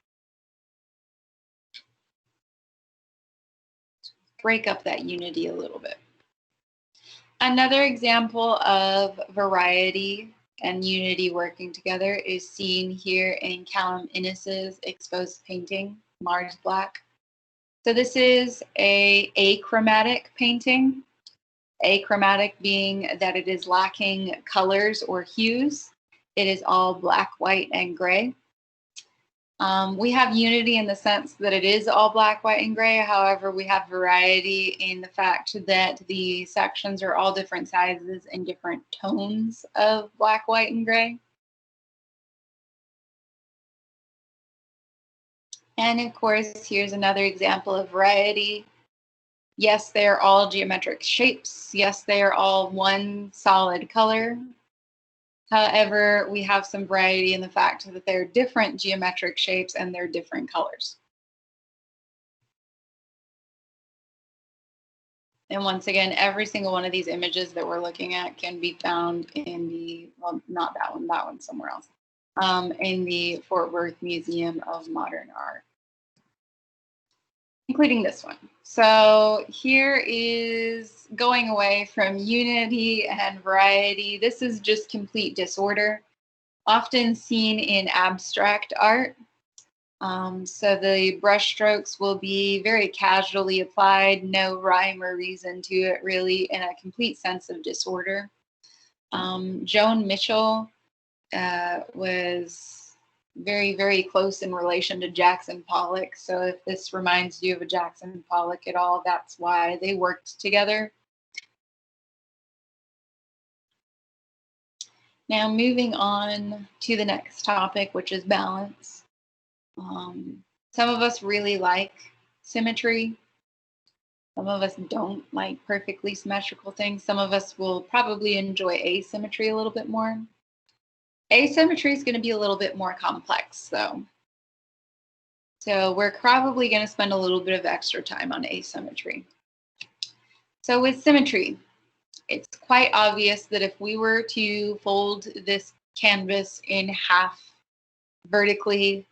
Break up that unity a little bit. Another example of variety and unity working together is seen here in Callum Innes's exposed painting, Mars Black. So this is a achromatic painting. Achromatic being that it is lacking colors or hues. It is all black, white, and gray. We have unity in the sense that it is all black, white, and gray. However, we have variety in the fact that the sections are all different sizes and different tones of black, white, and gray. And of course, here's another example of variety. Yes, they are all geometric shapes. Yes, they are all one solid color. However, we have some variety in the fact that they're different geometric shapes and they're different colors. And once again, every single one of these images that we're looking at can be found in the, well, not that one somewhere else, in the Fort Worth Museum of Modern Art, including this one. So here is going away from unity and variety. This is just complete disorder, often seen in abstract art. So the brush strokes will be very casually applied, no rhyme or reason to it really, in a complete sense of disorder. Joan Mitchell was very, very close in relation to Jackson Pollock. So if this reminds you of a Jackson Pollock at all, that's why they worked together. Now moving on to the next topic, which is balance. Some of us really like symmetry. Some of us don't like perfectly symmetrical things. Some of us will probably enjoy asymmetry a little bit more. Asymmetry is going to be a little bit more complex, though. So we're probably going to spend a little bit of extra time on asymmetry. So with symmetry, it's quite obvious that if we were to fold this canvas in half vertically,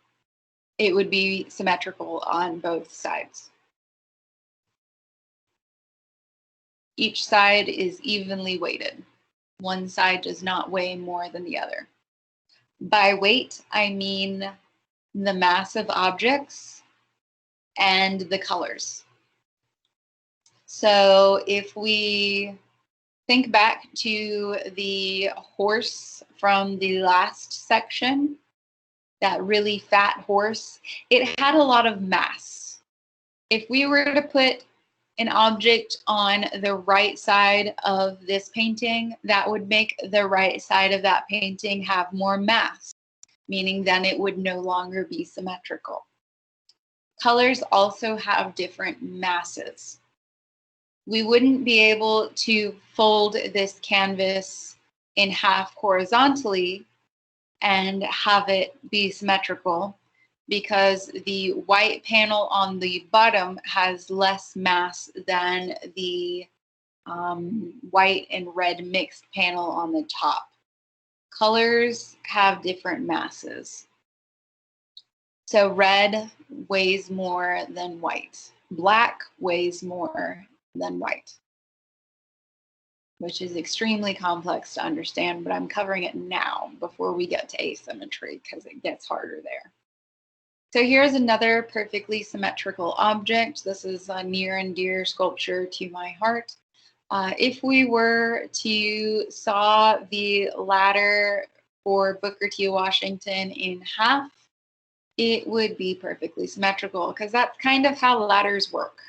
it would be symmetrical on both sides. Each side is evenly weighted. One side does not weigh more than the other. By weight, I mean the mass of objects and the colors. So if we think back to the horse from the last section, that really fat horse, it had a lot of mass. If we were to put an object on the right side of this painting, that would make the right side of that painting have more mass, meaning then it would no longer be symmetrical. Colors also have different masses. We wouldn't be able to fold this canvas in half horizontally and have it be symmetrical because the white panel on the bottom has less mass than the white and red mixed panel on the top. Colors have different masses. So red weighs more than white. Black weighs more than white, which is extremely complex to understand, but I'm covering it now before we get to asymmetry because it gets harder there. So here's another perfectly symmetrical object. This is a near and dear sculpture to my heart. If we were to saw the ladder for Booker T. Washington in half, it would be perfectly symmetrical because that's kind of how ladders work.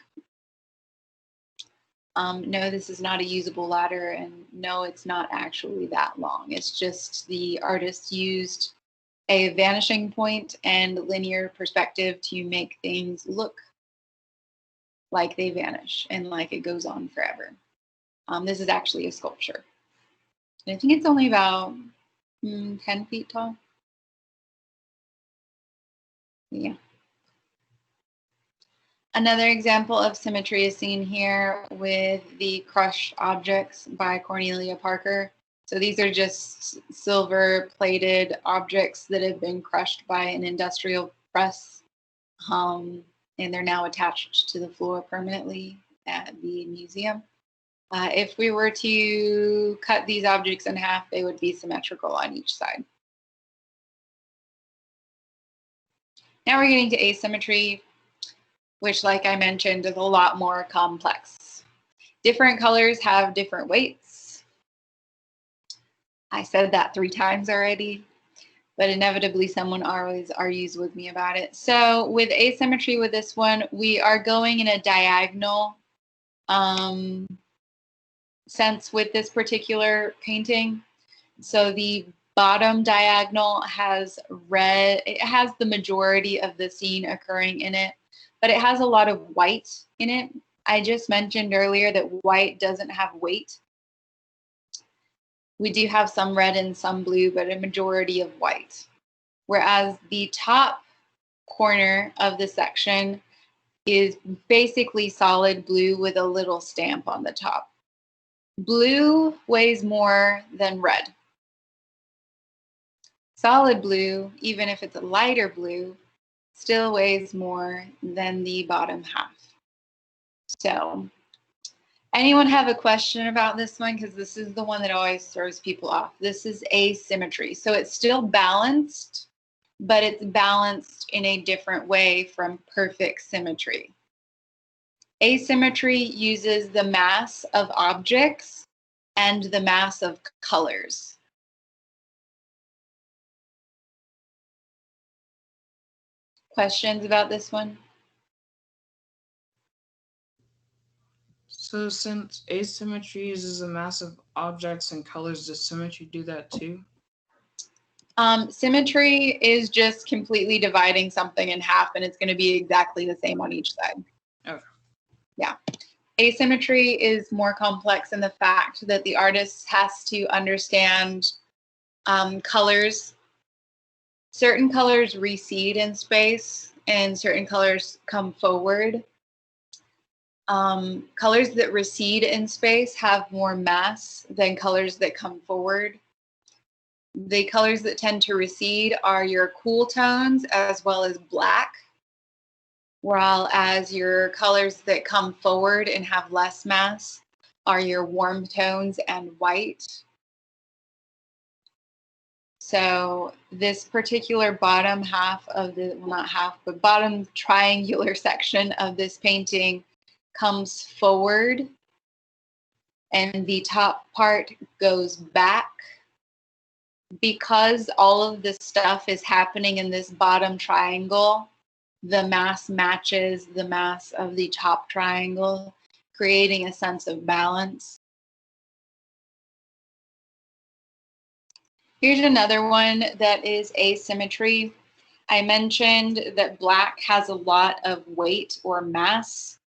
No, this is not a usable ladder, and no, it's not actually that long. It's just the artist used a vanishing point and linear perspective to make things look like they vanish and like it goes on forever. This is actually a sculpture. And I think it's only about 10 feet tall. Yeah. Another example of symmetry is seen here with the crushed objects by Cornelia Parker. So these are just silver plated objects that have been crushed by an industrial press, and they're now attached to the floor permanently at the museum. If we were to cut these objects in half, they would be symmetrical on each side. Now we're getting to asymmetry, which, like I mentioned, is a lot more complex. Different colors have different weights. I said that 3 times already. but inevitably someone always argues with me about it. So with asymmetry with this one, we are going in a diagonal sense with this particular painting. So the bottom diagonal has red, it has the majority of the scene occurring in it, but it has a lot of white in it. I just mentioned earlier that white doesn't have weight. We do have some red and some blue, but a majority of white. Whereas the top corner of the section is basically solid blue with a little stamp on the top. Blue weighs more than red. Solid blue, even if it's a lighter blue, still weighs more than the bottom half. So, anyone have a question about this one? Because this is the one that always throws people off. This is asymmetry. So it's still balanced, but it's balanced in a different way from perfect symmetry. Asymmetry uses the mass of objects and the mass of colors. Questions about this one? So since asymmetry uses a mass of objects and colors, does symmetry do that too? Symmetry is just completely dividing something in half, and it's going to be exactly the same on each side. Okay. Yeah. Asymmetry is more complex in the fact that the artist has to understand colors. Certain colors recede in space, and certain colors come forward. Colors that recede in space have more mass than colors that come forward. The colors that tend to recede are your cool tones as well as black, while as your colors that come forward and have less mass are your warm tones and white. So this particular bottom half of the, well, not half, but bottom triangular section of this painting comes forward, and the top part goes back. Because all of this stuff is happening in this bottom triangle, the mass matches the mass of the top triangle, creating a sense of balance. Here's another one that is asymmetry. I mentioned that black has a lot of weight or mass,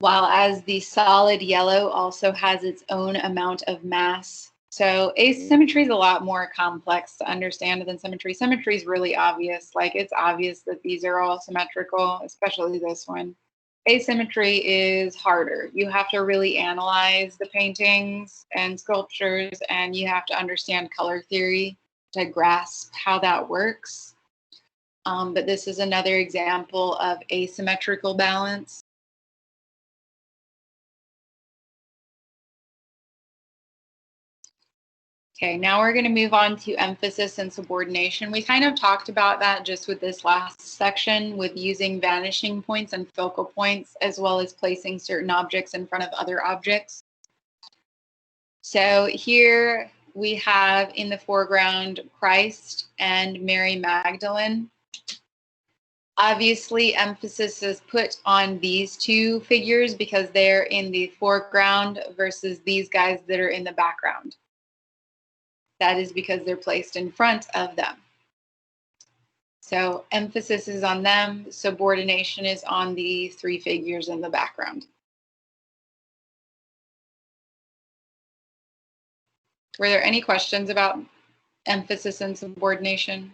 while as the solid yellow also has its own amount of mass. So asymmetry is a lot more complex to understand than symmetry. Symmetry is really obvious. Like, it's obvious that these are all symmetrical, especially this one. Asymmetry is harder. You have to really analyze the paintings and sculptures, and you have to understand color theory to grasp how that works. But this is another example of asymmetrical balance. Okay, now we're going to move on to emphasis and subordination. We kind of talked about that just with this last section with using vanishing points and focal points, as well as placing certain objects in front of other objects. So here we have in the foreground Christ and Mary Magdalene. Obviously, emphasis is put on these two figures because they're in the foreground versus these guys that are in the background. That is because they're placed in front of them. So emphasis is on them, subordination is on the three figures in the background. Were there any questions about emphasis and subordination?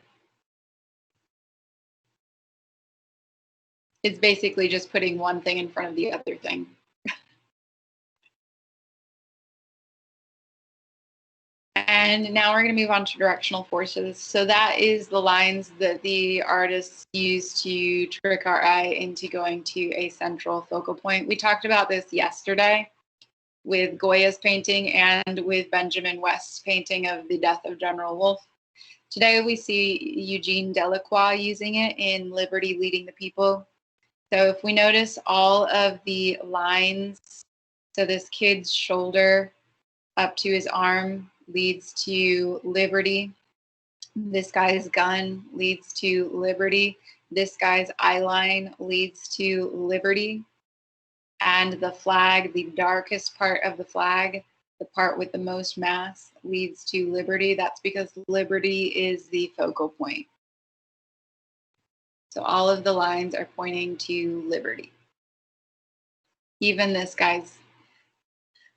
It's basically just putting one thing in front of the other thing. And now we're going to move on to directional forces. So that is the lines that the artists use to trick our eye into going to a central focal point. We talked about this yesterday with Goya's painting and with Benjamin West's painting of the death of General Wolfe. Today we see Eugene Delacroix using it in Liberty Leading the People. So if we notice all of the lines, so this kid's shoulder up to his arm leads to liberty. This guy's gun leads to liberty. This guy's eye line leads to liberty. And the flag, the darkest part of the flag, the part with the most mass, leads to liberty. That's because liberty is the focal point. So all of the lines are pointing to liberty. Even this guy's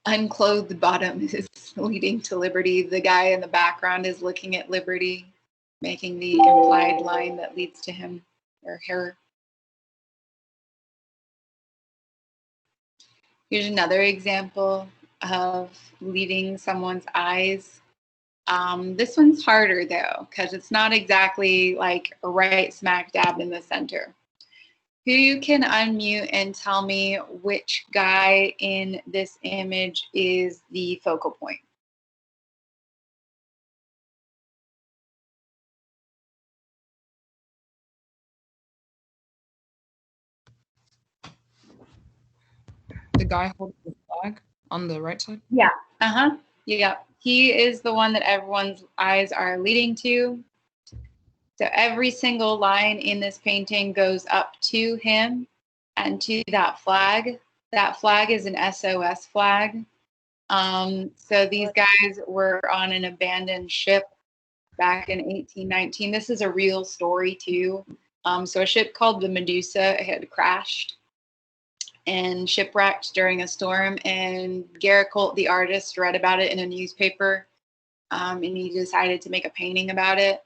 unclothed bottom is leading to liberty. The guy in the background is looking at liberty, making the implied line that leads to him or her. Here's another example of leading someone's eyes. This one's harder though, because it's not exactly like right smack dab in the center. Who can unmute and tell me which guy in this image is the focal point? The guy holding the flag on the right side? Yeah. Yeah. He is the one that everyone's eyes are leading to. So every single line in this painting goes up to him and to that flag. That flag is an SOS flag. So these guys were on an abandoned ship back in 1819. This is a real story too. So a ship called the Medusa had crashed and shipwrecked during a storm, and Gericault, the artist, read about it in a newspaper, and he decided to make a painting about it.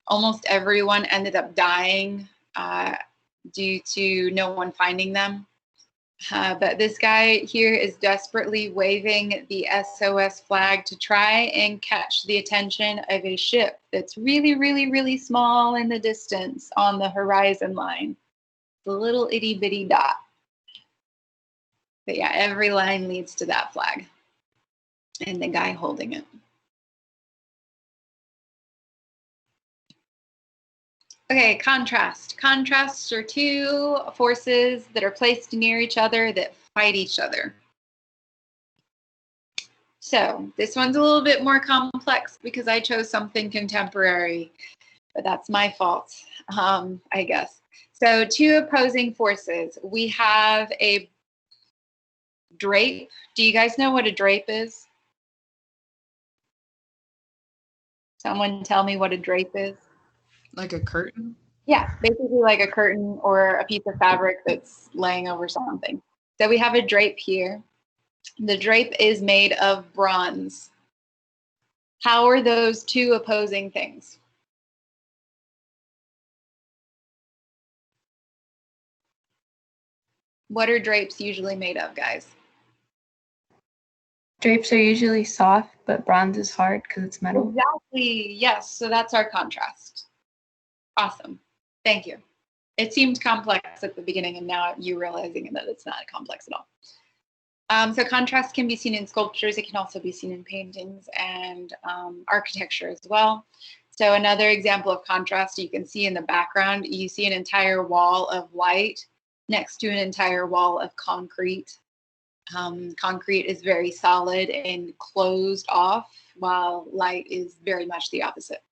Almost everyone ended up dying due to no one finding them. But this guy here is desperately waving the SOS flag to try and catch the attention of a ship that's really, really, really small in the distance on the horizon line. The little itty bitty dot. But yeah, every line leads to that flag and the guy holding it. Okay, contrast. Contrasts are two forces that are placed near each other that fight each other. So this one's a little bit more complex because I chose something contemporary, but that's my fault, I guess. So two opposing forces. We have a drape. Do you guys know what a drape is? Someone tell me what a drape is. Like a curtain? Yeah, basically like a curtain or a piece of fabric that's laying over something. So we have a drape here. The drape is made of bronze. How are those two opposing things? What are drapes usually made of, guys? Drapes are usually soft, but bronze is hard because it's metal. Exactly, yes. So that's our contrast. Awesome. Thank you. It seemed complex at the beginning, and now you're realizing that it's not complex at all. So contrast can be seen in sculptures. It can also be seen in paintings and architecture as well. So another example of contrast you can see in the background, you see an entire wall of light next to an entire wall of concrete. Concrete is very solid and closed off, while light is very much the opposite.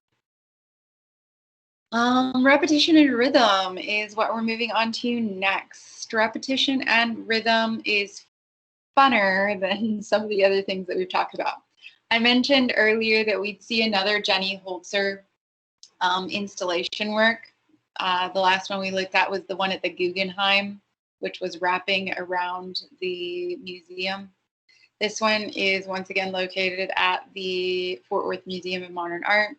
Repetition and rhythm is what we're moving on to next. Repetition and rhythm is funner than some of the other things that we've talked about. I mentioned earlier that we'd see another Jenny Holzer installation work. The last one we looked at was the one at the Guggenheim, which was wrapping around the museum. This one is once again located at the Fort Worth Museum of Modern Art.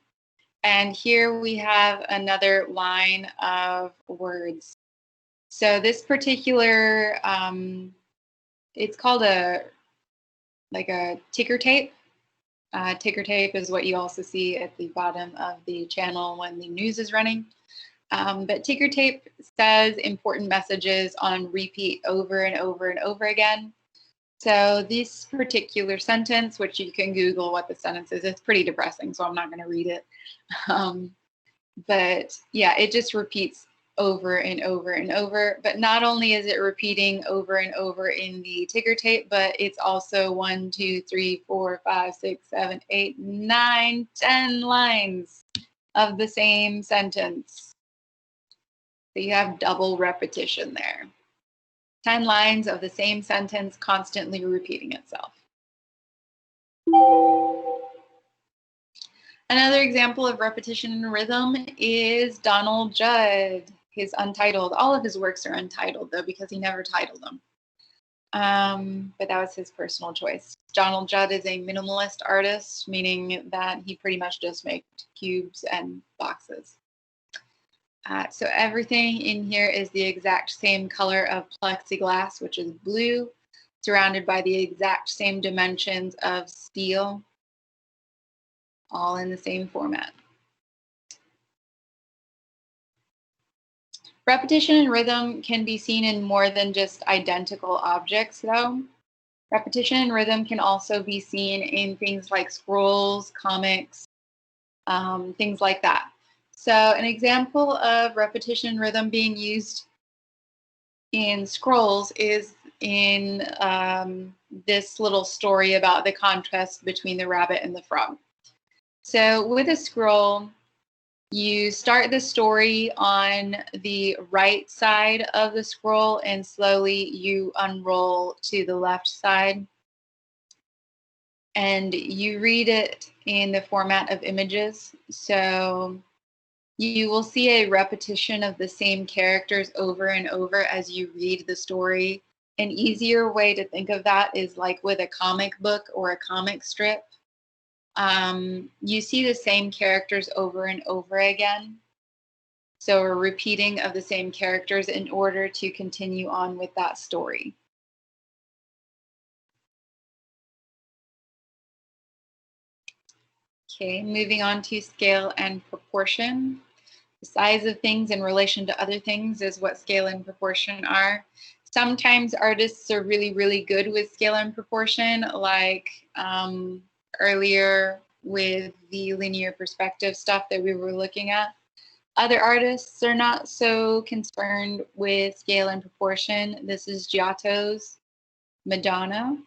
And here we have another line of words. So this particular, it's called a ticker tape. Ticker tape is what you also see at the bottom of the channel when the news is running. But ticker tape says important messages on repeat over and over and over again. So this particular sentence, which you can Google what the sentence is, it's pretty depressing, so I'm not going to read it. But yeah, it just repeats over and over and over. But not only is it repeating over and over in the ticker tape, but it's also 1, 2, 3, 4, 5, 6, 7, 8, 9, 10 lines of the same sentence. So you have double repetition there. 10 lines of the same sentence constantly repeating itself. Another example of repetition and rhythm is Donald Judd, his Untitled. All of his works are untitled, though, because he never titled them. But that was his personal choice. Donald Judd is a minimalist artist, meaning that he pretty much just makes cubes and boxes. So everything in here is the exact same color of plexiglass, which is blue, surrounded by the exact same dimensions of steel, all in the same format. Repetition and rhythm can be seen in more than just identical objects, though. Repetition and rhythm can also be seen in things like scrolls, comics, things like that. So an example of repetition and rhythm being used in scrolls is in this little story about the contrast between the rabbit and the frog. So with a scroll, you start the story on the right side of the scroll and slowly you unroll to the left side. And you read it in the format of images. So you will see a repetition of the same characters over and over as you read the story. An easier way to think of that is like with a comic book or a comic strip. You see the same characters over and over again. So a repeating of the same characters in order to continue on with that story. Okay, moving on to scale and proportion. The size of things in relation to other things is what scale and proportion are. Sometimes artists are really, really good with scale and proportion, like earlier with the linear perspective stuff that we were looking at. Other artists are not so concerned with scale and proportion. This is Giotto's Madonna.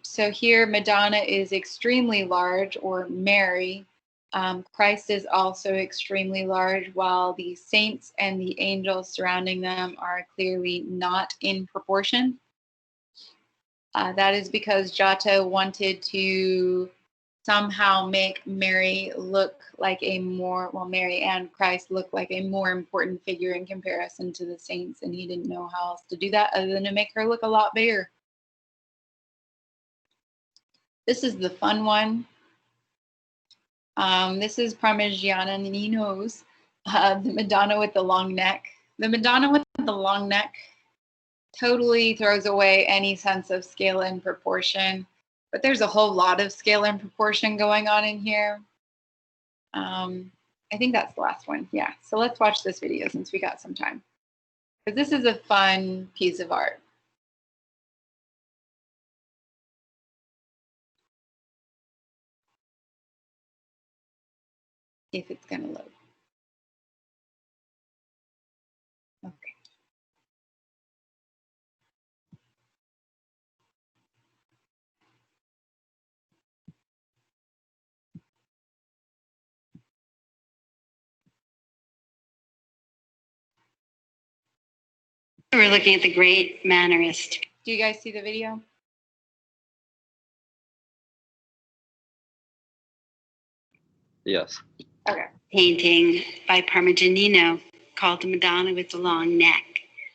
So here Madonna is extremely large, or Mary. Christ is also extremely large, while the saints and the angels surrounding them are clearly not in proportion. That is because Giotto wanted to somehow make Mary look like a more, well, Mary and Christ look like a more important figure in comparison to the saints, and he didn't know how else to do that other than to make her look a lot bigger. This is the fun one. This is Parmigianino's the Madonna with the long neck. The Madonna with the long neck totally throws away any sense of scale and proportion, but there's a whole lot of scale and proportion going on in here. I think that's the last one. Yeah, so let's watch this video since we got some time, because this is a fun piece of art. If it's going to load. Okay. We're looking at the great Mannerist. Do you guys see the video? Yes. Okay. Painting by Parmigianino called The Madonna with the Long Neck.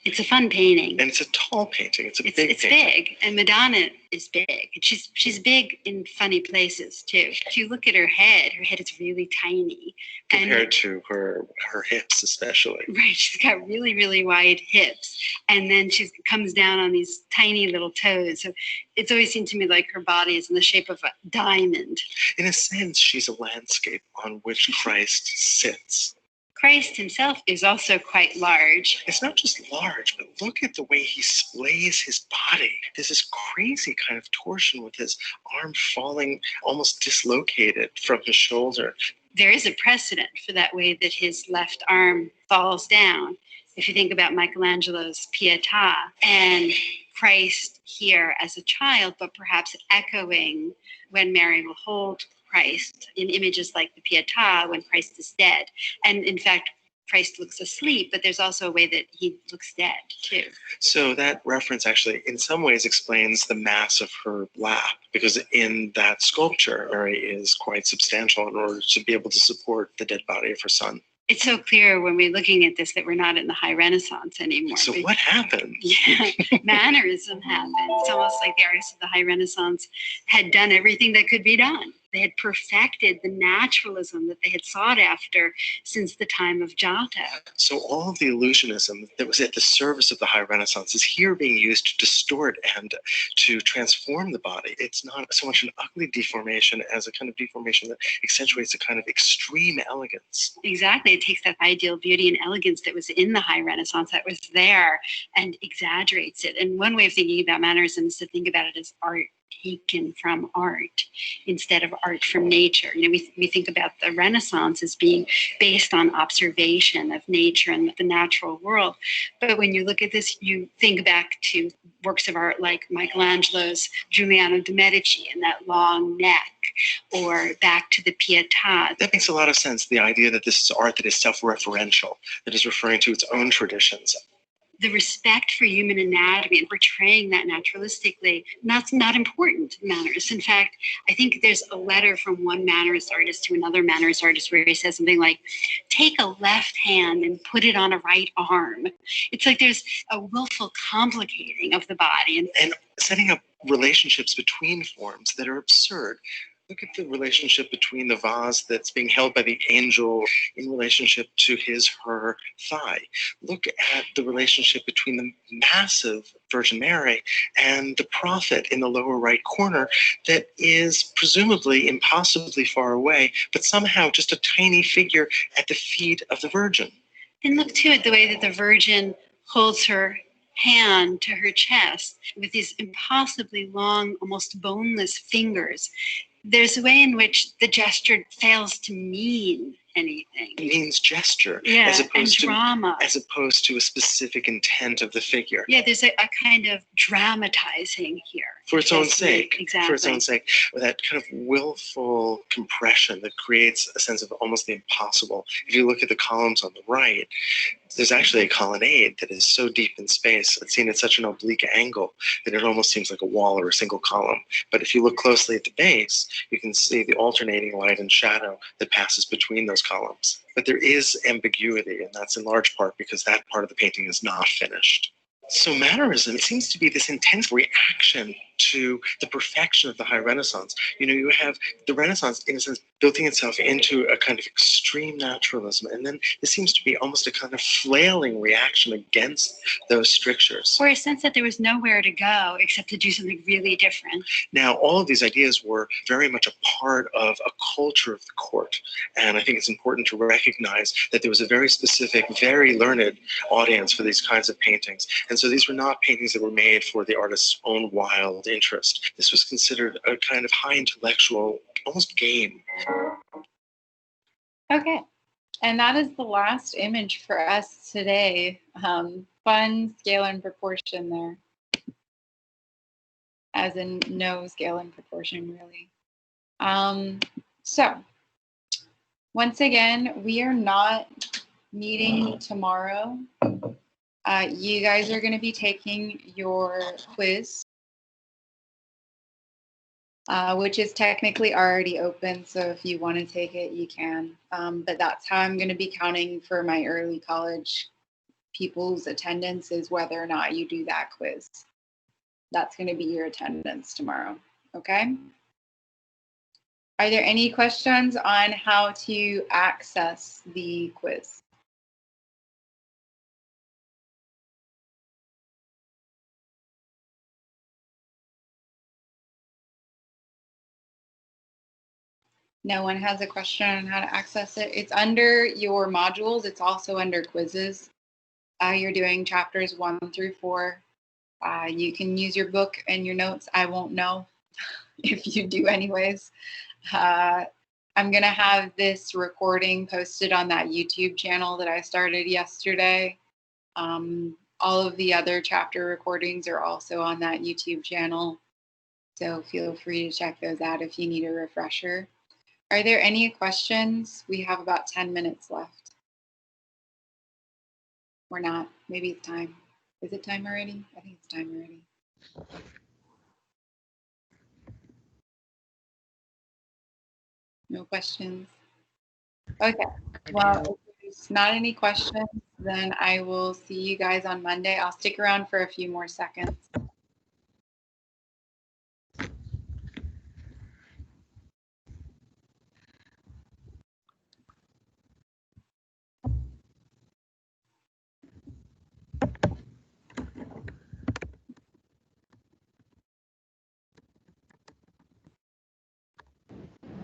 It's a fun painting. And it's a tall painting. It's big It's painting. big, and Madonna is big. And she's big in funny places too. If you look at her head is really tiny. Compared to her hips, especially. Right, she's got really, really wide hips, and then she comes down on these tiny little toes. So it's always seemed to me like her body is in the shape of a diamond. In a sense, she's a landscape on which Christ sits. Christ himself is also quite large. It's not just large, but look at the way he splays his body. There's this crazy kind of torsion with his arm falling almost dislocated from his shoulder. There is a precedent for that way that his left arm falls down. If you think about Michelangelo's Pietà and Christ here as a child, but perhaps echoing when Mary will hold Christ in images like the Pietà when Christ is dead. And in fact, Christ looks asleep, but there's also a way that he looks dead too. So that reference actually, in some ways, explains the mass of her lap, because in that sculpture, Mary is quite substantial in order to be able to support the dead body of her son. It's so clear when we're looking at this that we're not in the High Renaissance anymore. So what happened? Yeah, mannerism happened. It's almost like the artists of the High Renaissance had done everything that could be done. They had perfected the naturalism that they had sought after since the time of Giotto. So all of the illusionism that was at the service of the High Renaissance is here being used to distort and to transform the body. It's not so much an ugly deformation as a kind of deformation that accentuates a kind of extreme elegance. Exactly. It takes that ideal beauty and elegance that was in the High Renaissance, that was there, and exaggerates it. And one way of thinking about mannerism is to think about it as art taken from art instead of art from nature. You know, we think about the Renaissance as being based on observation of nature and the natural world. But when you look at this, you think back to works of art like Michelangelo's Giuliano de' Medici and that long neck, or back to the Pietà. That makes a lot of sense, the idea that this is art that is self-referential, that is referring to its own traditions. The respect for human anatomy and portraying that naturalistically, that's not important to manners. In fact, I think there's a letter from one mannerist artist to another mannerist artist where he says something like, take a left hand and put it on a right arm. It's like there's a willful complicating of the body. And setting up relationships between forms that are absurd. Look at the relationship between the vase that's being held by the angel in relationship to her thigh. Look at the relationship between the massive Virgin Mary and the prophet in the lower right corner that is presumably impossibly far away, but somehow just a tiny figure at the feet of the Virgin. And look too at the way that the Virgin holds her hand to her chest with these impossibly long, almost boneless fingers. There's a way in which the gesture fails to mean anything. It means gesture, Yeah, as and opposed drama. as opposed to a specific intent of the figure. Yeah, there's a kind of dramatizing here. For its own sake. Exactly. For its own sake. That kind of willful compression that creates a sense of almost the impossible. If you look at the columns on the right, there's actually a colonnade that is so deep in space. It's seen at such an oblique angle that it almost seems like a wall or a single column. But if you look closely at the base, you can see the alternating light and shadow that passes between those columns. But there is ambiguity, and that's in large part because that part of the painting is not finished. So mannerism, it seems to be this intense reaction to the perfection of the High Renaissance. You know, you have the Renaissance, in a sense, building itself into a kind of extreme naturalism, and then there seems to be almost a kind of flailing reaction against those strictures. Or a sense that there was nowhere to go except to do something really different. Now, all of these ideas were very much a part of a culture of the court, and I think it's important to recognize that there was a very specific, very learned audience for these kinds of paintings. And so these were not paintings that were made for the artist's own wild interest. This was considered a kind of high intellectual, almost game. Okay, and that is the last image for us today. Fun scale and proportion there. As in no scale and proportion, really. So, once again, we are not meeting tomorrow. You guys are going to be taking your quiz, which is technically already open. So if you want to take it, you can. But that's how I'm going to be counting for my early college people's attendance, is whether or not you do that quiz. That's going to be your attendance tomorrow. Okay? Are there any questions on how to access the quiz? No one has a question on how to access it. It's under your modules. It's also under quizzes. You're doing chapters 1 through 4. You can use your book and your notes. I won't know if you do anyways. I'm going to have this recording posted on that YouTube channel that I started yesterday. All of the other chapter recordings are also on that YouTube channel. So feel free to check those out if you need a refresher. Are there any questions? We have about 10 minutes left. Or not. Maybe it's time. Is it time already? I think it's time already. No questions? Okay. Well, if there's not any questions, then I will see you guys on Monday. I'll stick around for a few more seconds.